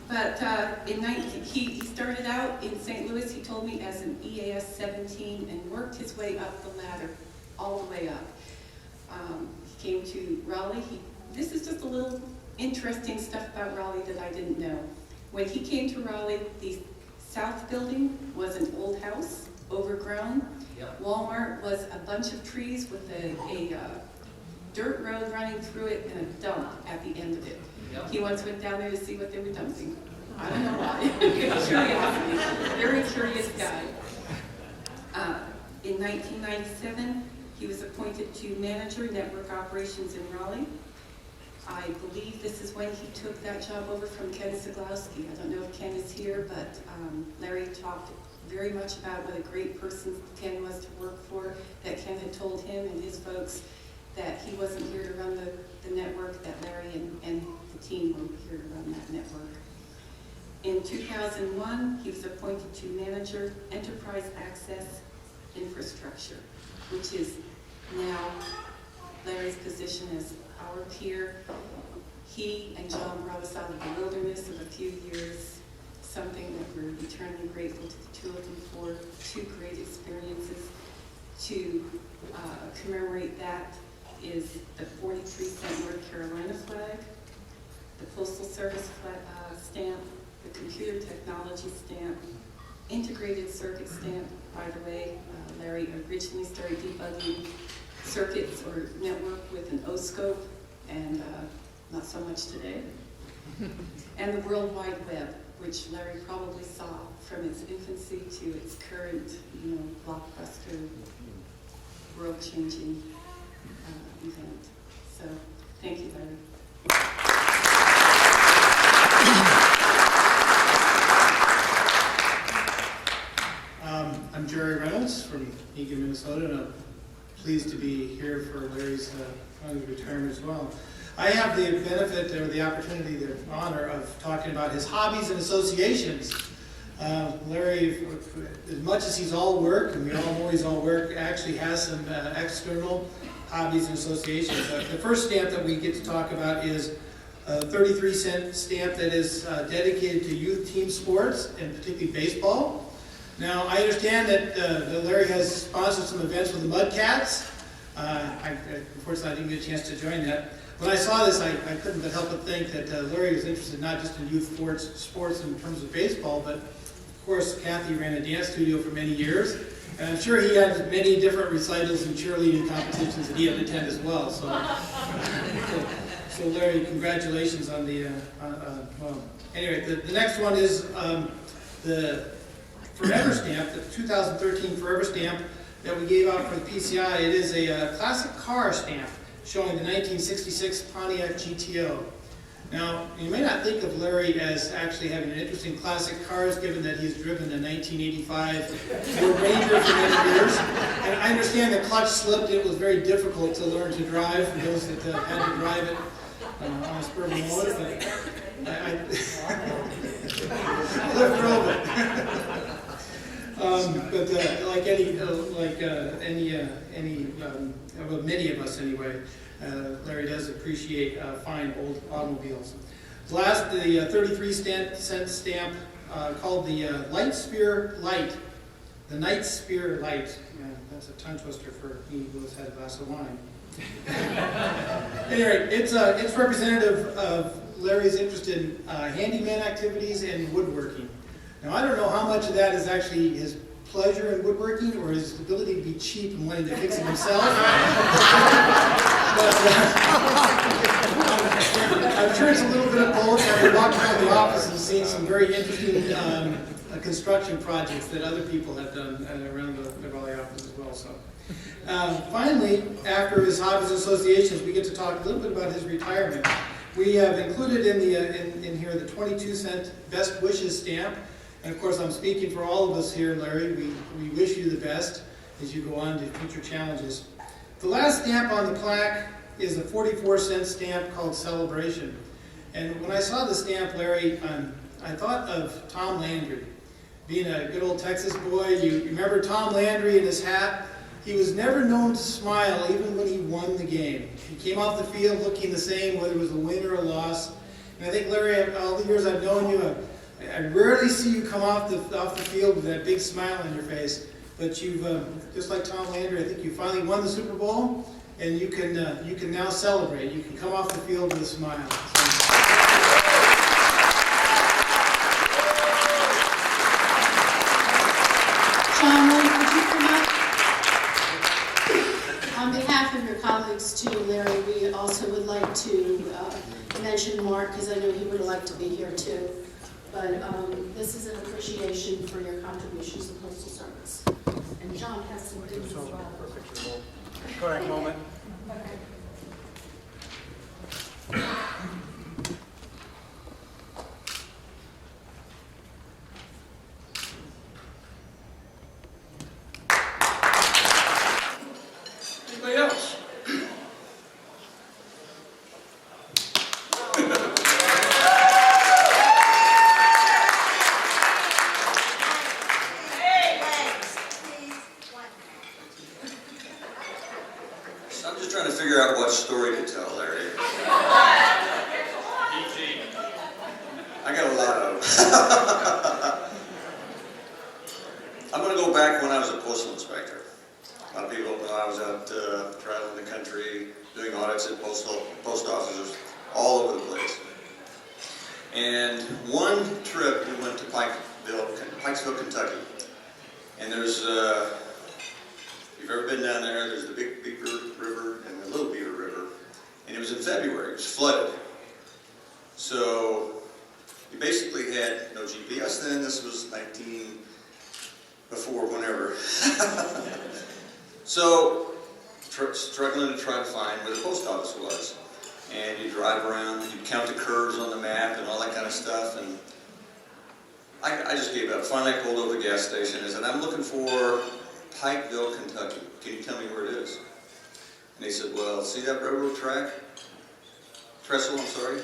But he started out in St. Louis, he told me, as an EAS 17 and worked his way up the ladder, all the way up. He came to Raleigh. This is just a little interesting stuff about Raleigh that I didn't know. When he came to Raleigh, the South Building was an old house, overgrown. Yep. Walmart was a bunch of trees with a dirt road running through it and a dump at the end of it. Yep. He once went down there to see what they were dumping. I don't know why. Curiosity. Very curious guy. In 1997, he was appointed to manager network operations in Raleigh. I believe this is when he took that job over from Ken Siglowski. I don't know if Ken is here, but Larry talked very much about what a great person Ken was to work for, that Ken had told him and his folks that he wasn't here to run the network, that Larry and the team were here to run that network. In 2001, he was appointed to manager enterprise access infrastructure, which is now Larry's position as our peer He and John brought us out of the wilderness of a few years, something that we're eternally grateful to the two of them for, two great experiences. To commemorate that is the 43-cent North Carolina flag, the Postal Service stamp, the computer technology stamp, integrated circuit stamp. By the way, Larry originally started debugging circuits or network with an O-scope, and not so much today. And the World Wide Web, which Larry probably saw from its infancy to its current, blockbuster, world-changing event. So, thank you, Larry. I'm Jerry Reynolds from Eagan, Minnesota, and I'm pleased to be here for Larry's retirement as well. I have the benefit or the opportunity, the honor of talking about his hobbies and associations. Larry, as much as he's all work, and we all know he's all work, actually has some external hobbies and associations. The first stamp that we get to talk about is a 33-cent stamp that is dedicated to youth team sports, and particularly baseball. Now, I understand that Larry has sponsored some events with the Mudcats. Unfortunately, I didn't get a chance to join that. When I saw this, I couldn't but help but think that Larry was interested not just in youth sports in terms of baseball, but of course, Kathy ran a dance studio for many years, and I'm sure he had many different recitals and cheerleading competitions that he had to attend as well. So Larry, congratulations on the. Well, anyway, the next one is the Forever Stamp, the 2013 Forever Stamp that we gave out for the PCI. It is a classic car stamp showing the 1966 Pontiac GTO. Now, you may not think of Larry as actually having an interest in classic cars, given that he's driven the 1985 Ford Ranger for many years. And I understand the clutch slipped. It was very difficult to learn to drive for those that had to drive it on a spur of the moment. But I lived through it. But many of us anyway, Larry does appreciate fine old automobiles. Last, the 33-cent stamp called the Light Spear Light, the Night Spear Light. Yeah, that's a tongue twister for me who has had a glass of wine. Anyway, it's representative of Larry's interest in handyman activities and woodworking. Now, I don't know how much of that is actually his pleasure in woodworking or his ability to be cheap and wanting to fix it himself. But I'm sure it's a little bit of both. I've walked around the office and seen some very interesting construction projects that other people have done around the Raleigh office as well. So, finally, after his hobbies and associations, we get to talk a little bit about his retirement. We have included in here the 22-cent Best Wishes stamp. And of course, I'm speaking for all of us here, Larry. We wish you the best as you go on to future challenges. The last stamp on the plaque is a 44-cent stamp called Celebration. And when I saw the stamp, Larry, I thought of Tom Landry. Being a good old Texas boy, you remember Tom Landry and his hat? He was never known to smile even when he won the game. He came off the field looking the same, whether it was a win or a loss. And I think, Larry, all the years I've known you, I rarely see you come off the field with that big smile on your face, but you've just like Tom Landry, I think you finally won the Super Bowl, and you can now celebrate. You can come off the field with a smile. John, would you come up? On behalf of your colleagues too, Larry, we also would like to mention Mark, because I know he would like to be here too. But this is an appreciation for your contributions to Postal Service. And John has some things as well. Correct moment. Anybody else? I'm just trying to figure out what story to tell, Larry. I got a lot of them. I'm going to go back when I was a postal inspector. A lot of people know I was out traveling the country, doing audits at post offices all over the place. And one trip, we went to Pikesville, Kentucky. And there's, if you've ever been down there, there's the Big Beaver River and the Little Beaver River. And it was in February, it was flooded. So you basically had no GPS then. This was before whenever. So struggling to try to find where the post office was. And you drive around, you count the curves on the map and all that kind of stuff. And I just gave up. Finally, I pulled over the gas station and I said, I'm looking for Pikeville, Kentucky. Can you tell me where it is? And they said, well, see that railroad trestle, I'm sorry?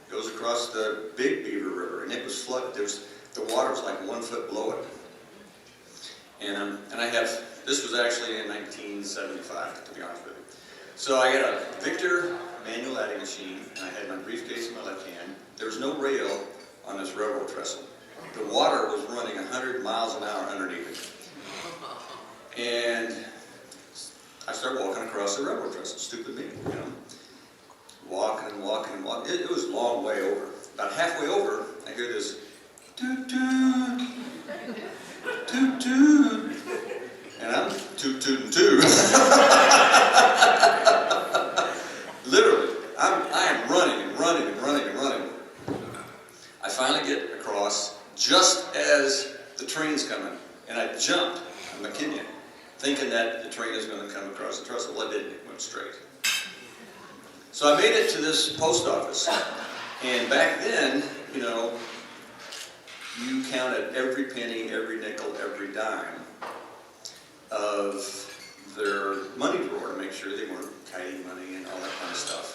Goes across the Big Beaver River, and it was flooded. The water was like 1 foot below it. And this was actually in 1975, to be honest with you. So I had a Victor manual adding machine, and I had my briefcase in my left hand. There was no rail on this railroad trestle. The water was running 100 miles an hour underneath it. And I started walking across the railroad trestle, stupid me, you know. Walking and walking and walking. It was a long way over. About halfway over, I hear this toot toot, toot toot, and I'm toot tooting too. Literally, I am running and running and running and running. I finally get across just as the train's coming, and I jumped on McKinnon, thinking that the train is going to come across the trestle. Well, it didn't. It went straight. So I made it to this post office, and back then, you know, you counted every penny, every nickel, every dime of their money drawer to make sure they weren't hiding money and all that kind of stuff.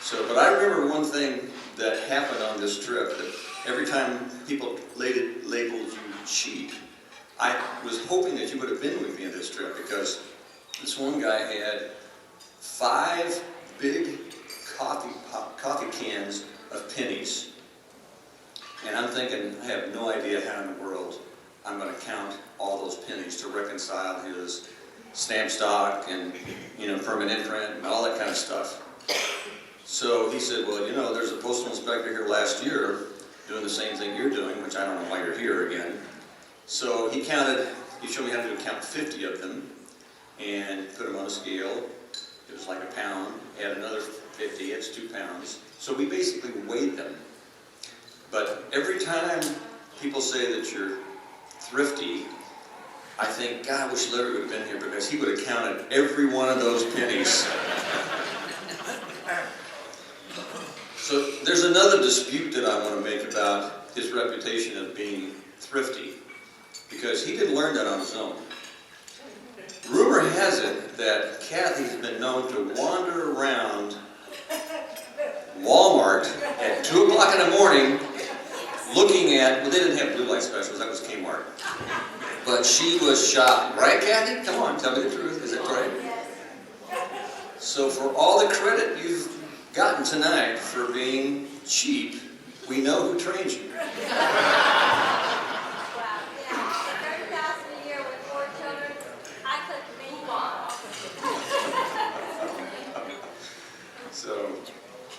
So, but I remember one thing that happened on this trip, that every time people labeled you cheap, I was hoping that you would have been with me on this trip, because this one guy had 5 big coffee cans of pennies. And I'm thinking, I have no idea how in the world I'm going to count all those pennies to reconcile his stamp stock and, you know, permanent imprint and all that kind of stuff. So he said, well, you know, there's a postal inspector here last year doing the same thing you're doing, which I don't know why you're here again. So he showed me how to count 50 of them and put them on a scale. It was like a pound. Add another 50, it's 2 pounds. So we basically weighed them. But every time people say that you're thrifty, I think, God, I wish Larry would have been here, because he would have counted every one of those pennies. So there's another dispute that I want to make about his reputation of being thrifty, because he didn't learn that on his own. Rumor has it that Kathy's been known to wander around Walmart at 2 o'clock in the morning looking at, well, they didn't have blue light specials, that was Kmart. But she was shopping. Right, Kathy? Come on, tell me the truth. Is it right? So for all the credit you've gotten tonight for being cheap, we know who trained you. So,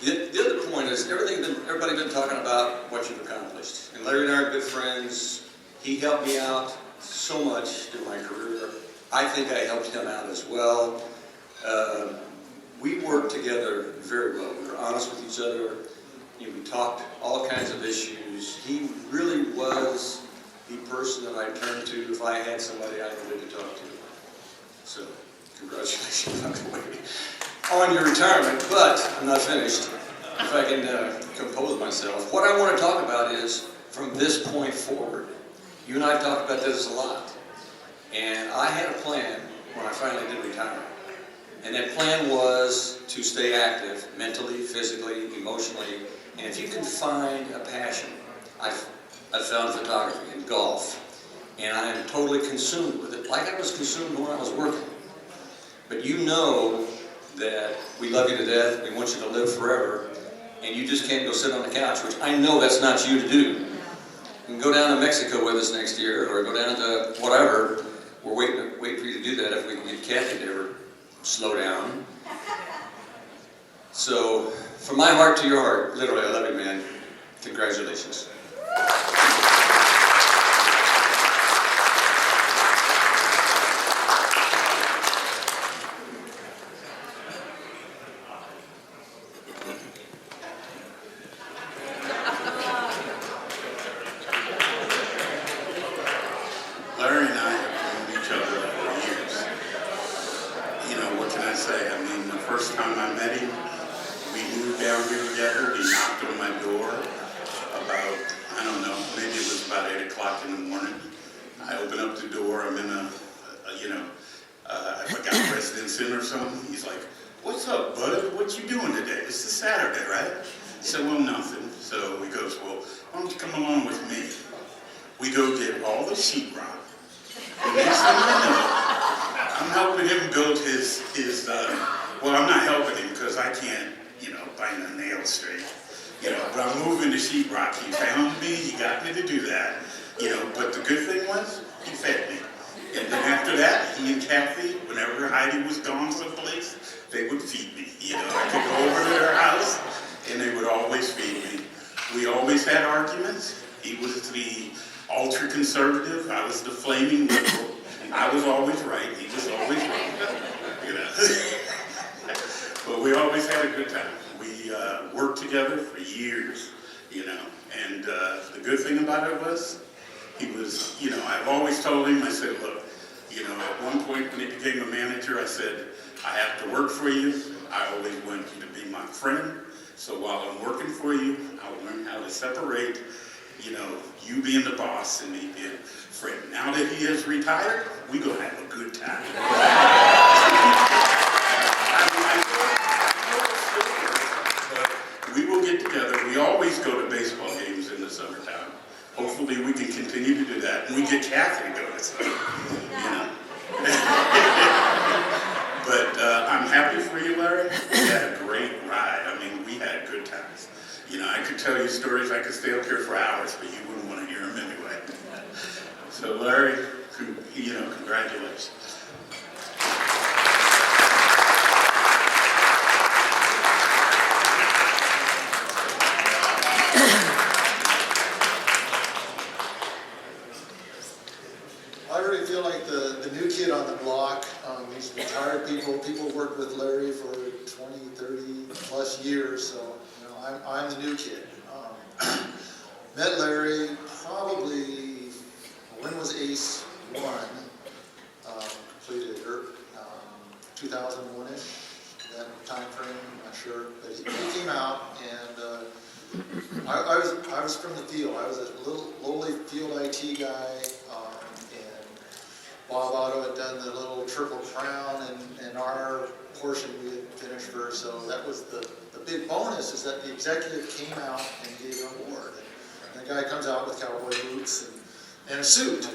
the other point is, everybody been talking about what you've accomplished. And Larry and I are good friends. He helped me out so much in my career. I think I helped him out as well. We worked together very well. We were honest with each other. You know, we talked all kinds of issues. He really was the person that I turned to if I had somebody I needed to talk to. So, congratulations, by the way, on your retirement, but I'm not finished. If I can compose myself. What I want to talk about is, from this point forward, you and I have talked about this a lot. And I had a plan when I finally did retire. And that plan was to stay active, mentally, physically, emotionally. And if you can find a passion, I found photography and golf. And I am totally consumed with it, like I was consumed when I was working. But you know that we love you to death, we want you to live forever, and you just can't go sit on the couch, which I know that's not you to do. You can go down to Mexico with us next year, or go down to whatever. We're waiting for you to do that if we can get Kathy to ever slow down. So, from my heart to your heart, literally, I love you, man. Congratulations. Larry and I have known each other for years. You know, what can I say? I mean, the first time I met him, we moved down here together. He knocked on my door about, I don't know, maybe it was about 8 o'clock in the morning. I open up the door. I'm in I forgot President's Inn or something. He's like, "What's up, bud? What you doing today? This is Saturday, right?" I said, "Well, nothing." So he goes, "Well, why don't you come along with me?" We go get all the sheetrock. The next thing I know, I'm helping him build his well, I'm not helping him because I can't, bind a nail straight. But I'm moving the sheetrock. He found me, he got me to do that. But the good thing was, he fed me. And then after that, he and Kathy, whenever Heidi was gone someplace, they would feed me. I could go over to their house, and they would always feed me. We always had arguments. He was the ultra-conservative. I was the flaming liberal. I was always right. He was always wrong. But we always had a good time. We worked together for years, And the good thing about it was, he was, I've always told him, I said, look, at one point when he became a manager, I said, I have to work for you. I always want you to be my friend. So while I'm working for you, I'll learn how to separate, you being the boss and me being a friend. Now that he is retired, we gonna have a good time. But we will get together. We always go to baseball games in the summertime. Hopefully we can continue to do that. And we get Kathy to go to some, But I'm happy for you, Larry. We had a great ride. I mean, we had good times. I could tell you stories. I could stay up here for hours, but you wouldn't want to hear them anyway. So, Larry, congratulations. I really feel like the new kid on the block. These retired people worked with Larry for 20, 30 plus years, so I'm the new kid. Met Larry probably, when was ACE 1? Completed 2001-ish, that time frame, I'm not sure. But he came out, and I was from the field. I was a lowly field IT guy, and Bob Otto had done the little Triple Crown, and our portion we had finished first. So that was the big bonus, is that the executive came out and gave an award. And the guy comes out with cowboy boots and a suit.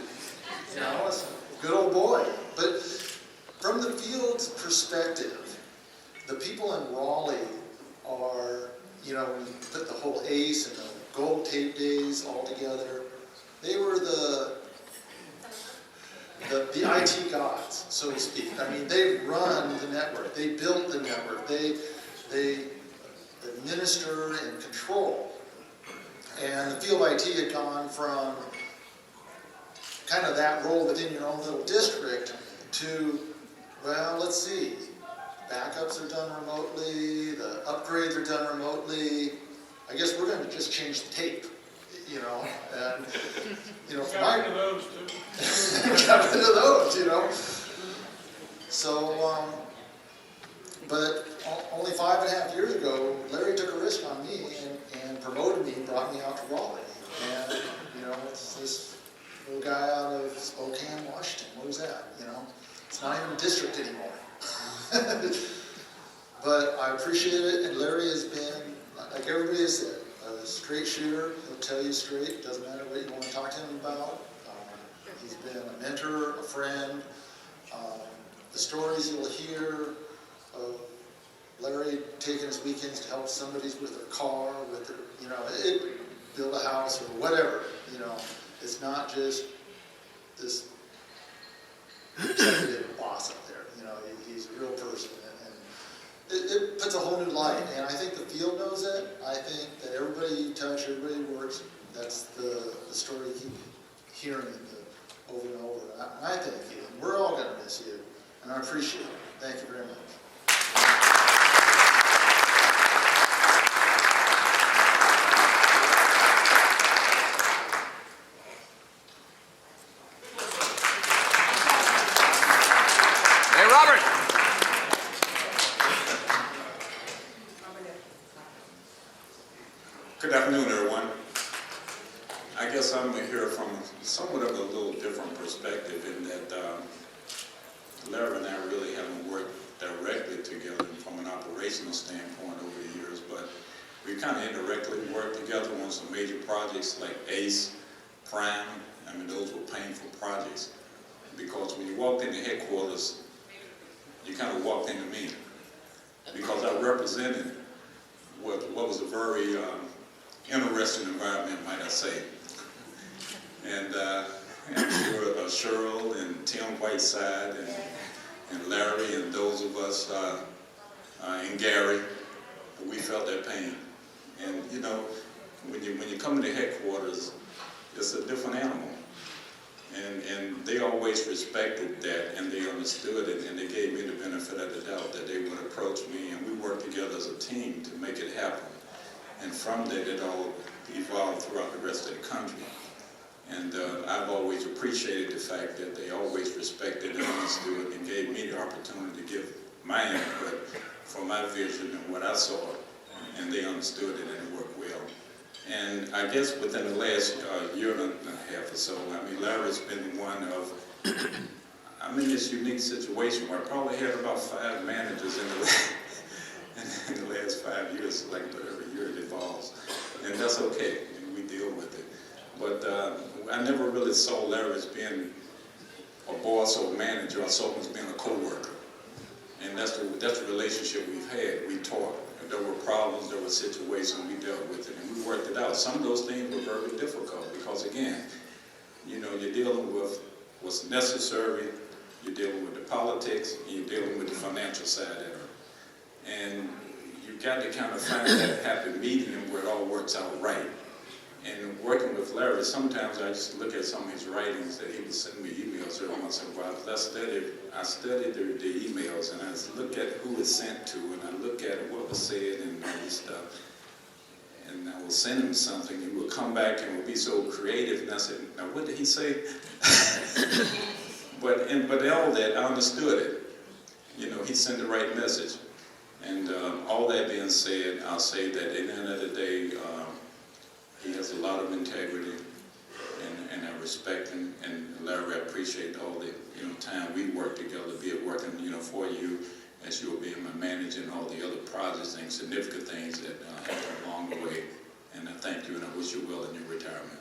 It's a good old boy. But from the field's perspective, the people in Raleigh are, when you put the whole ACE and the gold tape days all together, they were the IT gods, so to speak. I mean, they run the network. They built the network. They administer and control. And the field IT had gone from kind of that role within your own little district to, well, let's see, backups are done remotely, the upgrades are done remotely. I guess we're going to just change the tape, and, Got rid of those too. got rid of those, So, but only 5.5 years ago, Larry took a risk on me and promoted me and brought me out to Raleigh. And, it's this little guy out of Spokane, Washington. What was that, It's not even a district anymore. But I appreciate it, and Larry has been, like everybody has said, a straight shooter. He'll tell you straight. Doesn't matter what you want to talk to him about. He's been a mentor, a friend. The stories you'll hear of Larry taking his weekends to help somebody with their car, with their, build a house or whatever, It's not just this executive boss up there, he's a real person. It puts a whole new light, and I think the field knows it. I think that everybody you touch, everybody who works, that's the story you keep hearing over and over. I thank you, and we're all going to miss you, and I appreciate it. Thank you very much. Hey, Robert. Good afternoon, everyone. I guess I'm here from somewhat of a little different perspective in that Larry and I really haven't worked directly together from an operational standpoint over the years, but we kind of indirectly worked together on some major projects like ACE, Prime. I mean, those were painful projects because when you walked into headquarters, you kind of walked into me because I represented what was a very interesting environment, might I say. And I'm sure Cheryl and Tim Whiteside and Larry and those of us and Gary, we felt that pain. And when you come into headquarters, it's a different animal. And they always respected that, and they understood it, and they gave me the benefit of the doubt that they would approach me, and we worked together as a team to make it happen. And from that, it all evolved throughout the rest of the country. And I've always appreciated the fact that they always respected and understood and gave me the opportunity to give my input for my vision and what I saw, and they understood it and it worked well. And I guess within the last year and a half or so, I mean, Larry's been one of, I'm in this unique situation where I probably had about 5 managers in the last 5 years, like every year it evolves. And that's okay, we deal with it. But I never really saw Larry as being a boss or a manager. I saw him as being a co-worker. And that's the relationship we've had. We talked. There were problems, there were situations, we dealt with it, and we worked it out. Some of those things were very difficult because, again, you're dealing with what's necessary, you're dealing with the politics, and you're dealing with the financial side of it. And you've got to kind of find that happy medium where it all works out right. And working with Larry, sometimes I just look at some of his writings that he would send me emails every once in a while. I studied the emails, and I look at who it's sent to, and I look at what was said and all this stuff. And I will send him something, he will come back and will be so creative, and I said, now what did he say? But all that, I understood it. He sent the right message. And all that being said, I'll say that at the end of the day, he has a lot of integrity, and I respect him. And Larry, I appreciate all the time we work together, be it working for you as you'll be my manager and all the other projects and significant things that happened along the way. And I thank you, and I wish you well in your retirement.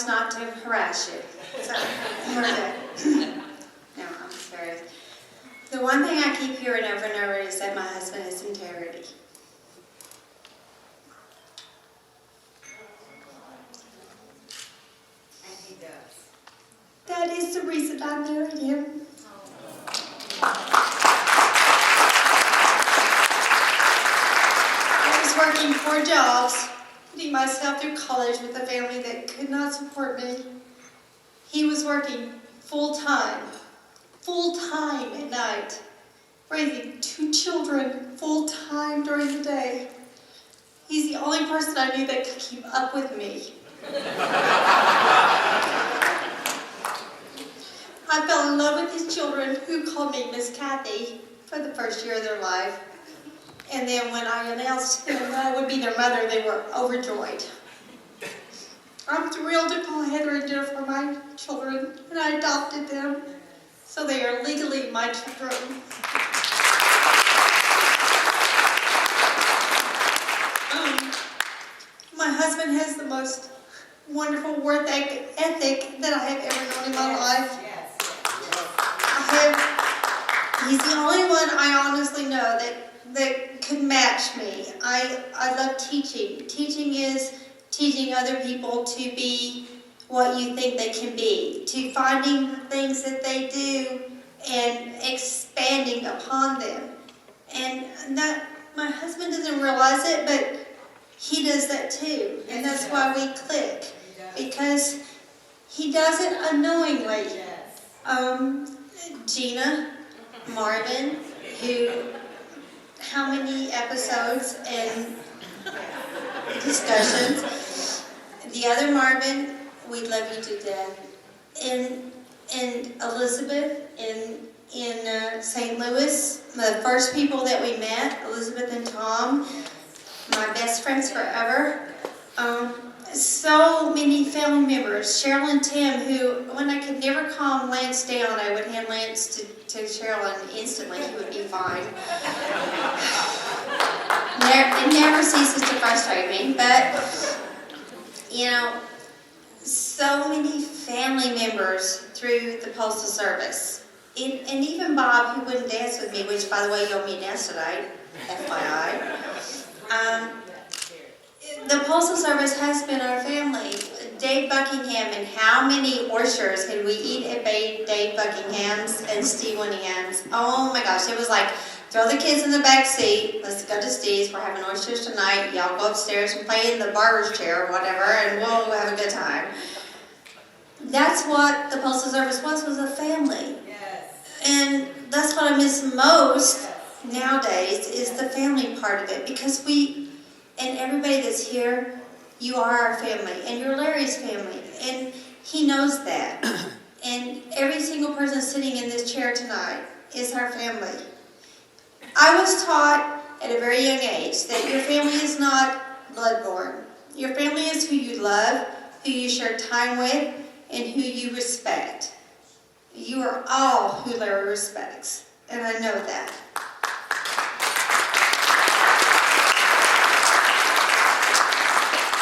Not to harass you. So, no, I'm serious. The one thing I keep hearing over and over is that my husband has integrity. And he does. That is the reason I married him. I was working 4 jobs, putting myself through college with a family that could not support me. He was working full-time at night, raising 2 children full-time during the day. He's the only person I knew that could keep up with me. I fell in love with his children, who called me Miss Kathy for the first year of their life. And then when I announced to them that I would be their mother, they were overjoyed. I'm thrilled to call Heather and Jennifer my children, and I adopted them. so they are legally my children. My husband has the most wonderful work ethic that I have ever known in my life. He's the only one I honestly know that could match me. I love teaching. Teaching is teaching other people to be what you think they can be, to finding the things that they do and expanding upon them. And that my husband doesn't realize it, but he does that too. And that's why we click, because he does it unknowingly. Gina, Marvin, how many episodes and discussions. The other Marvin, we love you to death. And Elizabeth in St. Louis, the first people that we met, Elizabeth and Tom, my best friends forever. So many family members. Cheryl and Tim, who, when I could never calm Lance down, I would hand Lance to Cheryl and instantly he would be fine. It never ceases to frustrate me, but, you know, so many family members through the Postal Service. And even Bob, who wouldn't dance with me, which, by the way, you owe me a dance tonight, FYI. The Postal Service has been our family. Dave Buckingham, and how many oysters did we eat at Dave Buckingham's and Steve Winningham's? Oh my gosh, it was like, throw the kids in the back seat, let's go to Steve's, we're having oysters tonight, y'all go upstairs and play in the barber's chair or whatever, and we'll have a good time. That's what the Postal Service was a family. And that's what I miss most nowadays, is the family part of it, because and everybody that's here, you are our family, and you're Larry's family, and he knows that. And every single person sitting in this chair tonight is our family. I was taught at a very young age that your family is not blood-born. Your family is who you love, who you share time with, and who you respect. You are all who Larry respects, and I know that.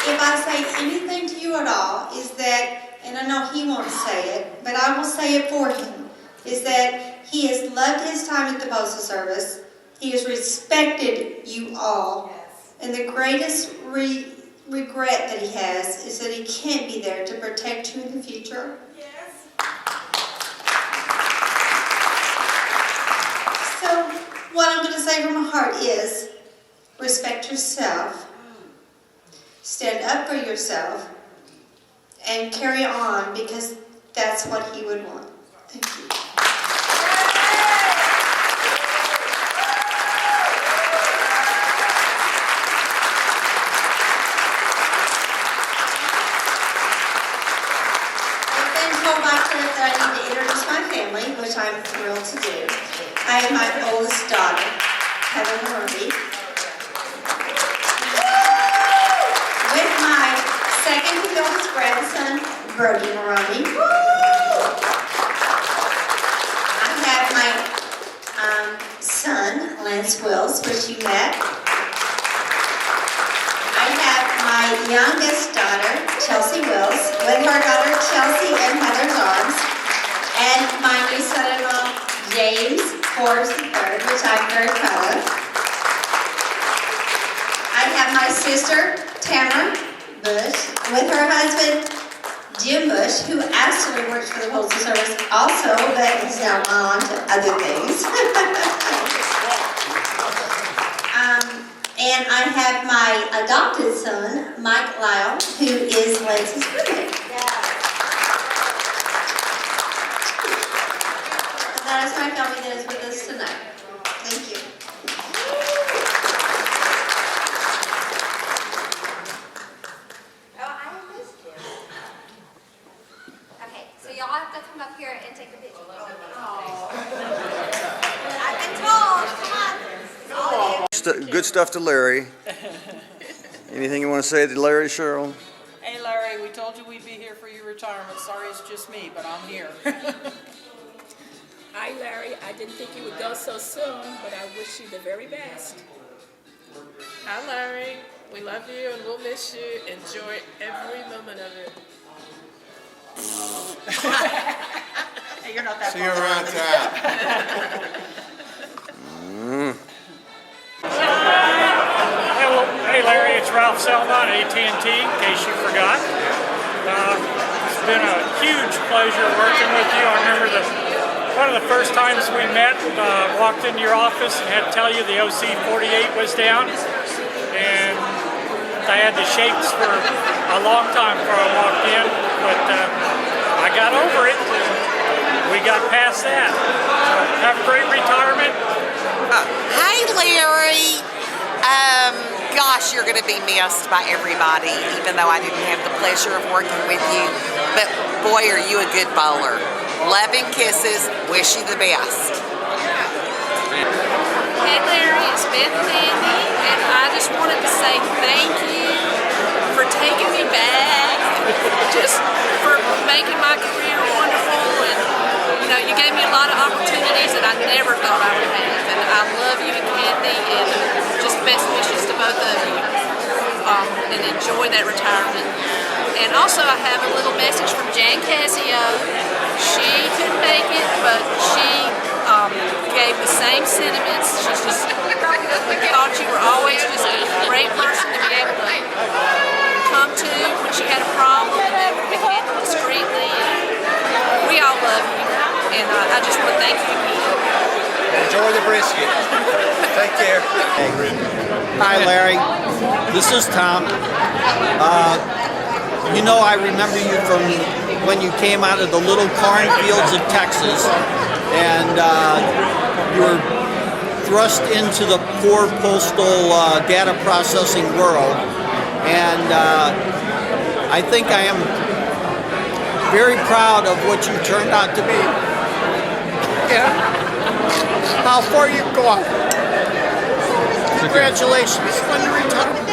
If I say anything to you at all, is that, and I know he won't say it, but I will say it for him, is that he has loved his time at the Postal Service. He has respected you all. And the greatest regret that he has is that he can't be there to protect you in the future. So what I'm going to say from my heart is, respect yourself. Stand up for yourself and carry on, because that's what he would want. Thank you. I've been told by Cliff that I need to introduce my family, which I'm thrilled to do. I have my oldest daughter, Heather Murphy. With my second to oldest grandson, Brody Maroney. I have my son, Lance Wills, which you met. I have my youngest daughter, Chelsea Wills, with her daughter Chelsea in Heather's arms, and my new son-in-law, James Forbes III, which I'm very proud of. I have my sister, Tamara Bush, with her husband, Jim Bush, who actually works for the Postal Service also, but he's now gone on to other things. And I have my adopted son, Mike Lyle, who is Lance's roommate. That is my family that is with us tonight. Thank you. Y'all have to come up here and take a picture. I've been told. Come on. Good stuff to Larry. Anything you want to say to Larry, Cheryl? Hey Larry, we told you we'd be here for your retirement. Sorry it's just me, but I'm here. I didn't think you would go so soon, but I wish you the very best. Hi, Larry. We love you and we'll miss you. Enjoy every moment of it. Hey, you're not that See you around town. Hey Larry, it's Ralph Selma at AT&T, in case you forgot. It's been a huge pleasure working with you. I remember one of the first times we met, walked into your office and had to tell you the OC-48 was down. And I had the shakes for a long time before I walked in, but I got over it. We got past that. So have a great retirement. Hi, Larry. Gosh, you're going to be missed by everybody, even though I didn't have the pleasure of working with you. But boy, are you a good bowler. Love and kisses. Wish you the best. Hey, Larry, it's Beth and Andy, and I just wanted to say thank you for taking me back, just for making my career wonderful, and you gave me a lot of opportunities that I never thought I would have, and I love you and Kathy, and just best wishes to both of you, and enjoy that retirement. And also I have a little message from Jan Casio. She couldn't make it, but she gave the same sentiments. She's just thought you were always just a great person to be able to come to when she had a problem, and then we handled discreetly. And we all love you, and I just want to thank you again. Enjoy the brisket. Take care. Hi, Larry. This is Tom. I remember you from when you came out of the little cornfields of Texas, and you were thrust into the poor postal data processing world. And I think I am very proud of what you turned out to be. Yeah. How far you've gone. Congratulations on your retirement.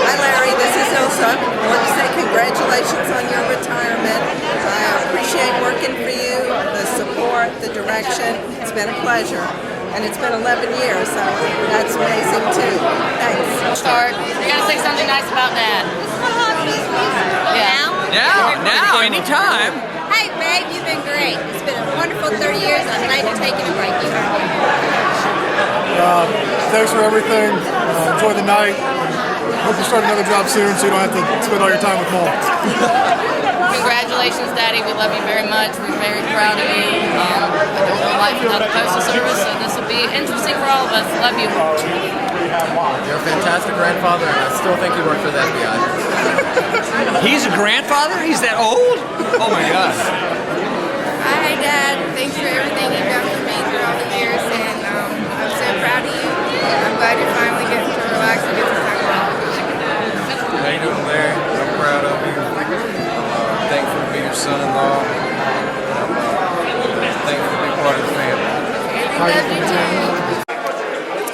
Hi Larry, this is Ilsa. I want to say congratulations on your retirement. I appreciate working for you, the support, the direction. It's been a pleasure. And it's been 11 years, so that's amazing too. Thanks. Start. You gotta say something nice about Dad. Yeah. Now, anytime. Hey, babe, you've been great. It's been a wonderful 30 years, and thanks for taking a break. Thanks for everything. Enjoy the night. Hope you start another job soon so you don't have to spend all your time with Mom. Congratulations, Daddy. We love you very much. We're very proud of you. I don't know life without the Postal Service, so this will be interesting for all of us. Love you. You're a fantastic grandfather, and I still think you work for the FBI. He's a grandfather? He's that old? Oh my gosh. Hi, Dad. Thanks for everything you've done for me through all the years, and I'm so proud of you. I'm glad you're finally getting to relax and get some time off. How you doing, Larry? I'm proud of you. Thankful to be your son-in-law. Thankful to be part of the family.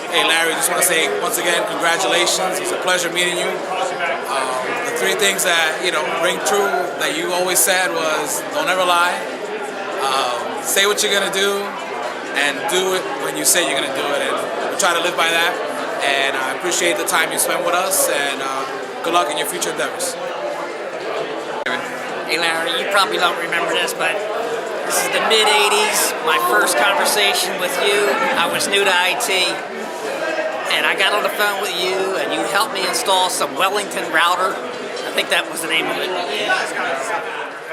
Hey Larry, just want to say once again, congratulations. It's a pleasure meeting you. The three things that ring true that you always said was don't ever lie, say what you're gonna do, and do it when you say you're gonna do it. And we try to live by that. And I appreciate the time you spent with us. And good luck in your future endeavors. Hey Larry, you probably don't remember this, but this is the mid-'80s, my first conversation with you. I was new to IT, and I got on the phone with you, and you helped me install some Wellington router. I think that was the name of it.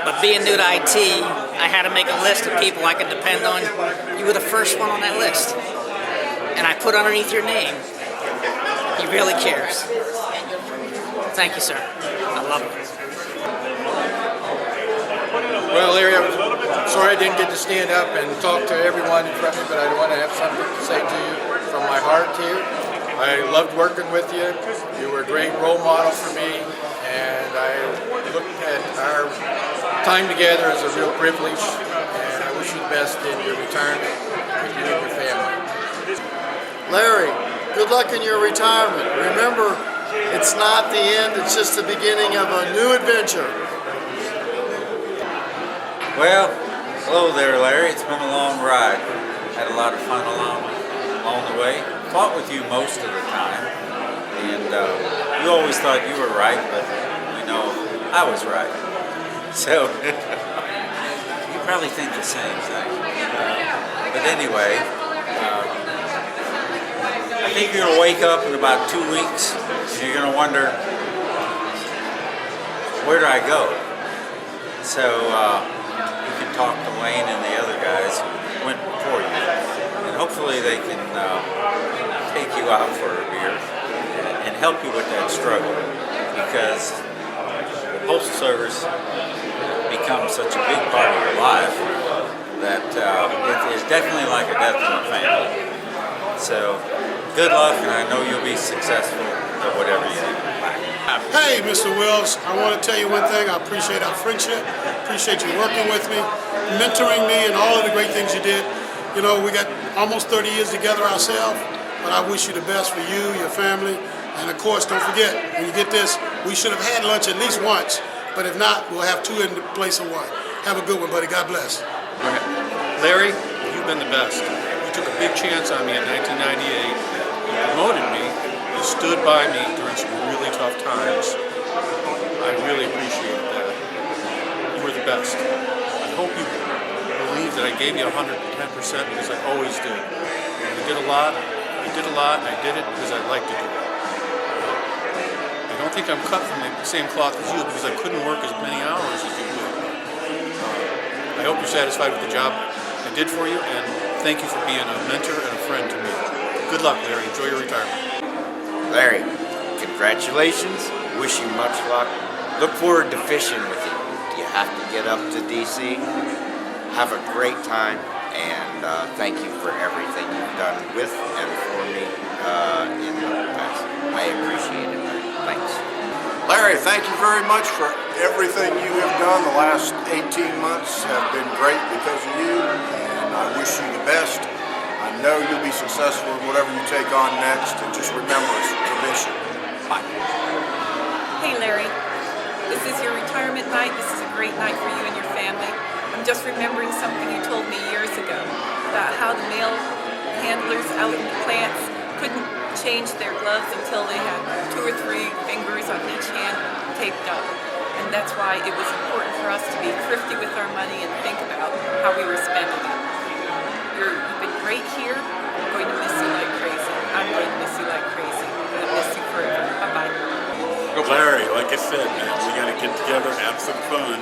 But being new to IT, I had to make a list of people I could depend on. You were the first one on that list. And I put underneath your name, he really cares. Thank you, sir. I love it. Well, Larry, I'm sorry I didn't get to stand up and talk to everyone in front of me, but I want to have something to say to you from my heart here. I loved working with you. You were a great role model for me, and I looked at our time together as a real privilege, and I wish you the best in your retirement with you and your family. Larry, good luck in your retirement. Remember, it's not the end, it's just the beginning of a new adventure. Well, Hello there, Larry. It's been a long ride. Had a lot of fun along the way. Fought with you most of the time, and you always thought you were right, but we know I was right. So you probably think the same thing. But anyway, I think you're gonna wake up in about 2 weeks, and you're gonna wonder, where do I go? So you can talk to Wayne and the other guys who went before you, and hopefully they can take you out for a beer and help you with that struggle, because the Postal Service becomes such a big part of your life that it is definitely like a death in the family. So good luck, and I know you'll be successful at whatever you do. Hey, Mr. Wills, I want to tell you one thing. I appreciate our friendship, appreciate you working with me, mentoring me, and all of the great things you did. You know, we got almost 30 years together ourselves, but I wish you the best for you, your family, and of course, don't forget, when you get this, we should have had lunch at least once, but if not, we'll have 2 in the place of 1. Have a good one, buddy. God bless. Larry, you've been the best. You took a big chance on me in 1998. You promoted me. You stood by me during some really tough times. I really appreciate that. You were the best. I hope you believe that I gave you 110% because I always do. You did a lot, and I did it because I like to do it. I don't think I'm cut from the same cloth as you because I couldn't work as many hours as you did. I hope you're satisfied with the job I did for you, and thank you for being a mentor and a friend to me. Good luck, Larry. Enjoy your retirement. Larry, congratulations. Wish you much luck. Look forward to fishing with you. You have to get up to DC. Have a great time, and thank you for everything you've done with and for me in the past. I appreciate it, Larry. Thanks. Larry, thank you very much for everything you have done. The last 18 months have been great because of you, and I wish you the best. I know you'll be successful in whatever you take on next, and just remember, it's tradition. Bye. Hey Larry, this is your retirement night. This is a great night for you and your family. I'm just remembering something you told me years ago about how the mail handlers out in the plants couldn't change their gloves until they had 2 or 3 fingers on each hand taped up. And that's why it was important for us to be thrifty with our money and think about how we were spending it. You've been great here. I'm going to miss you like crazy. I'm going to miss you like crazy. I'm going to miss you forever. Bye-bye. Larry, like I said, man, we got to get together, have some fun.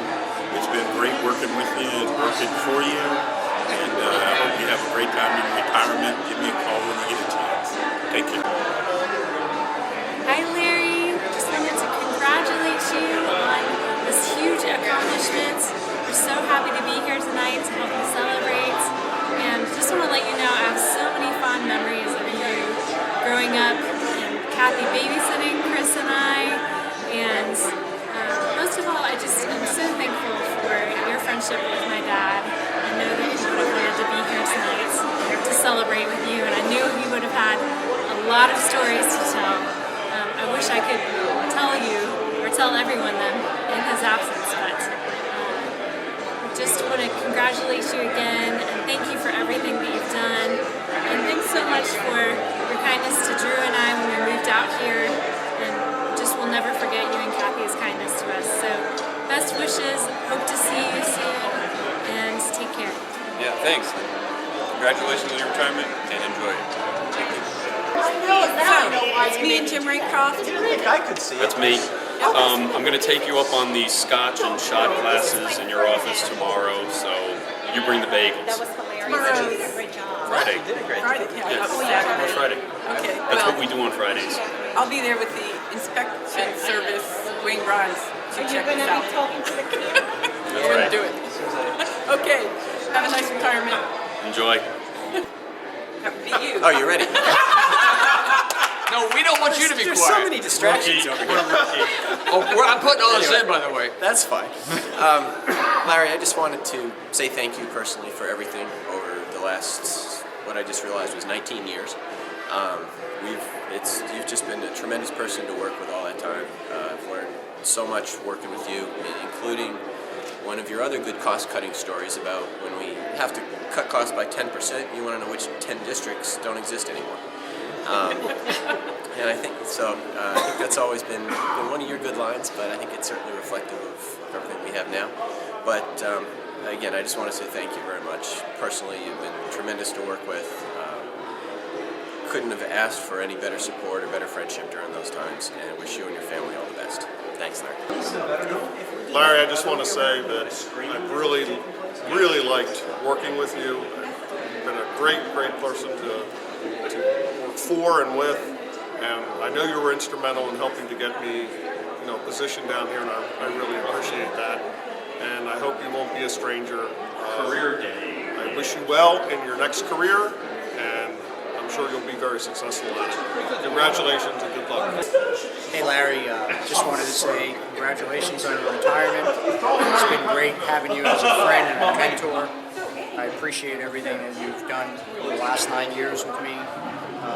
It's been great working with you and working for you. And I hope you have a great time in retirement. Give me a call when you get a chance. Take care. Hi, Larry. Just wanted to congratulate you on this huge accomplishment. We're so happy to be here tonight to help you celebrate. And just want to let you know I have so many fond memories of you growing up and Kathy babysitting Chris and I. And most of all, I'm so thankful for your friendship with my dad. I know that he would have wanted to be here tonight to celebrate with you, and I knew he would have had a lot of stories to tell. I wish I could tell you or tell everyone them in his absence, but just want to congratulate you again and thank you for everything that you've done. And thanks so much for your kindness to Drew and I when we moved out here. And just will never forget you and Kathy's kindness to us. So best wishes, hope to see you soon, and take care. Yeah, thanks. Congratulations on your retirement and enjoy it. It's me and Jim Raycroft. I could see it. That's me. I'm going to take you up on the scotch and shot classes in your office tomorrow, so you bring the bagels. That was hilarious. Great job. Friday. You did a great job. Friday, yeah. Yes. Saturday. Tomorrow's Friday. Okay. That's what we do on Fridays. I'll be there with the inspection service, Wayne Grimes. So check this out. Talking to the kids. That's right. Do it. Okay. Have a nice retirement. Enjoy. That would be you. Oh, you ready? No, we don't want you to be There's quiet. so many distractions over here. I'm putting all this in, by the way. That's fine. Larry, I just wanted to say thank you personally for everything over the last, what I just realized was 19 years. You've just been a tremendous person to work with all that time. I've learned so much working with you, including one of your other good cost-cutting stories about when we have to cut costs by 10%, you want to know which 10 districts don't exist anymore. And I think so. I think that's always been one of your good lines, but I think it's certainly reflective of everything we have now. But again, I just want to say thank you very much. Personally, you've been tremendous to work with. Couldn't have asked for any better support or better friendship during those times, and wish you and your family all the best. Thanks, Larry. Larry, I just want to say that I've really liked working with you. You've been a great person to work for and with, and I know you were instrumental in helping to get me, positioned down here, and I really appreciate that. And I hope you won't be a stranger. Career day. I wish you well in your next career, and I'm sure you'll be very successful at it. Congratulations and good luck. Hey Larry, just wanted to say congratulations on your retirement. It's been great having you as a friend and a mentor. I appreciate everything that you've done over the last 9 years with me,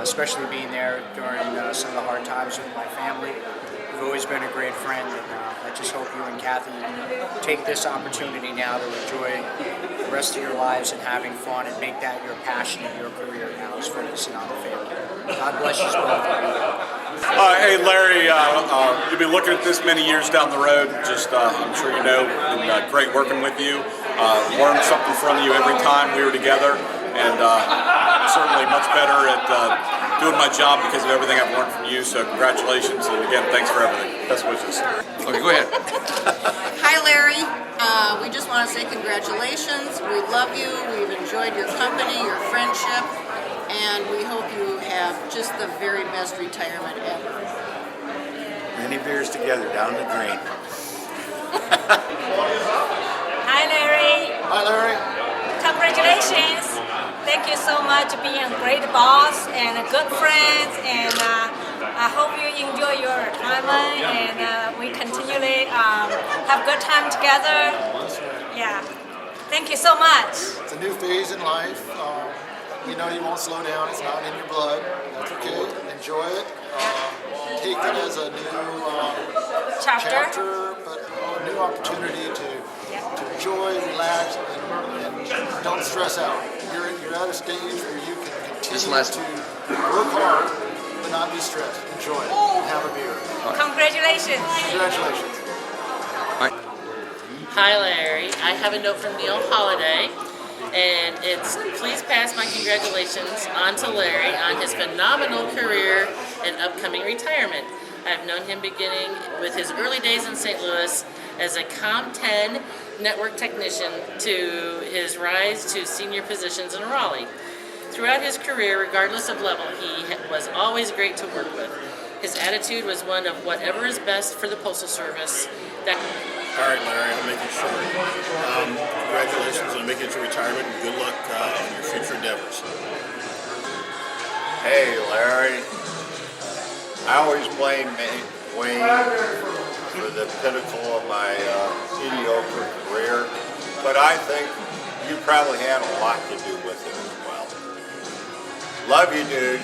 especially being there during some of the hard times with my family. You've always been a great friend, and I just hope you and Kathy take this opportunity now to enjoy the rest of your lives and having fun and make that your passion in your career now is focusing on the family. God bless you both. Hey Larry, you've been looking at this many years down the road. Just, I'm sure you know, it's been great working with you. Learned something from you every time we were together, and certainly much better at doing my job because of everything I've learned from you. So congratulations, and again, thanks for everything. Best wishes. Okay, go ahead. Hi Larry, we just want to say congratulations. We love you. We've enjoyed your company, your friendship, and we hope you have just the very best retirement ever. Many beers together down the drain. Hi Larry. Hi Larry. Congratulations. Thank you so much for being a great boss and a good friend, and I hope you enjoy your retirement and we continually have good time together. Yeah. Thank you so much. It's a new phase in life. We know you won't slow down. It's not in your blood. That's okay. Enjoy it. Take it as a new chapter, but a new opportunity to enjoy, relax, and don't stress out. You're at a stage where you can continue to work hard, but not be stressed. Enjoy it. Have a beer. Congratulations. Congratulations. Hi Larry, I have a note from Neil Holiday, and it's please pass my congratulations on to Larry on his phenomenal career and upcoming retirement. I've known him beginning with his early days in St. Louis as a COM10 network technician to his rise to senior positions in Raleigh. Throughout his career, regardless of level, he was always great to work with. His attitude was one of whatever is best for the Postal Service. All right, Larry, I'll make it short. Congratulations on making it to retirement, and good luck in your future endeavors. Hey, Larry. I always blame Wayne for the pinnacle of my mediocre career, but I think you probably had a lot to do with it as well. Love you, dude.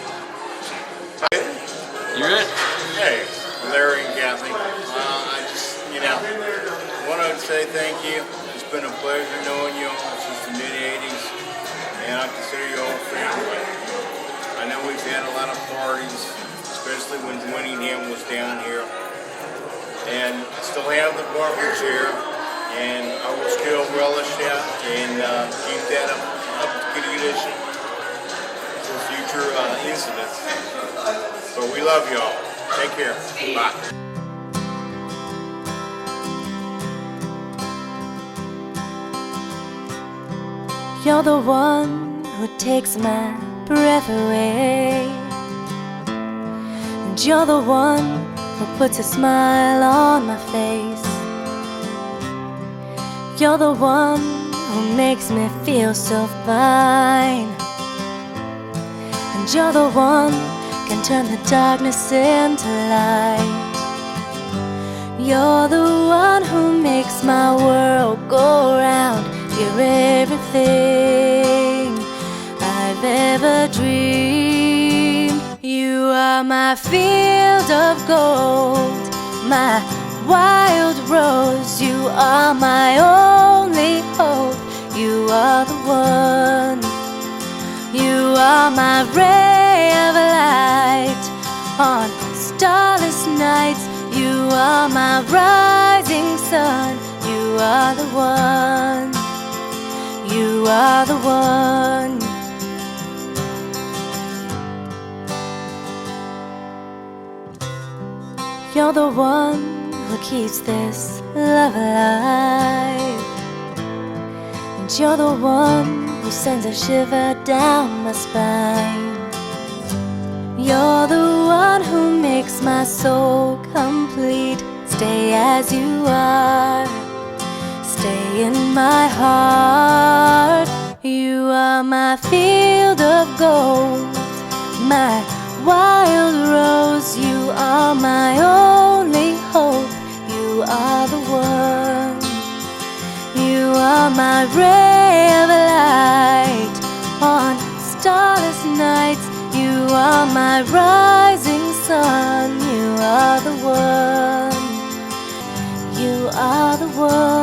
You're it. Hey, Larry and Kathy. I just, want to say thank you. It's been a pleasure knowing you all since the mid-'80s, and I consider you all family. I know we've had a lot of parties, especially when Winningham was down here, and still have the barbers here, and I will still relish that and keep that up to good condition for future incidents. But we love y'all. Take care. Bye. You're the one who takes my breath away, and you're the one who puts a smile on my face. You're the one who makes me feel so fine, and you're the one who can turn the darkness into light. You're the one who makes my world go round. You're everything I've ever dreamed. You are my field of gold, my wild rose. You are my only hope. You are the one. You are my ray of light on starless nights. You are my rising sun. You are the one. You are the one. You're the one who keeps this love alive. And you're the one who sends a shiver down my spine. You're the one who makes my soul complete. Stay as you are. Stay in my heart. You are my field of gold, my wild rose. You are my only hope. You are the one. You are my ray of light on starless nights. You are my rising sun. You are the one. You are the one.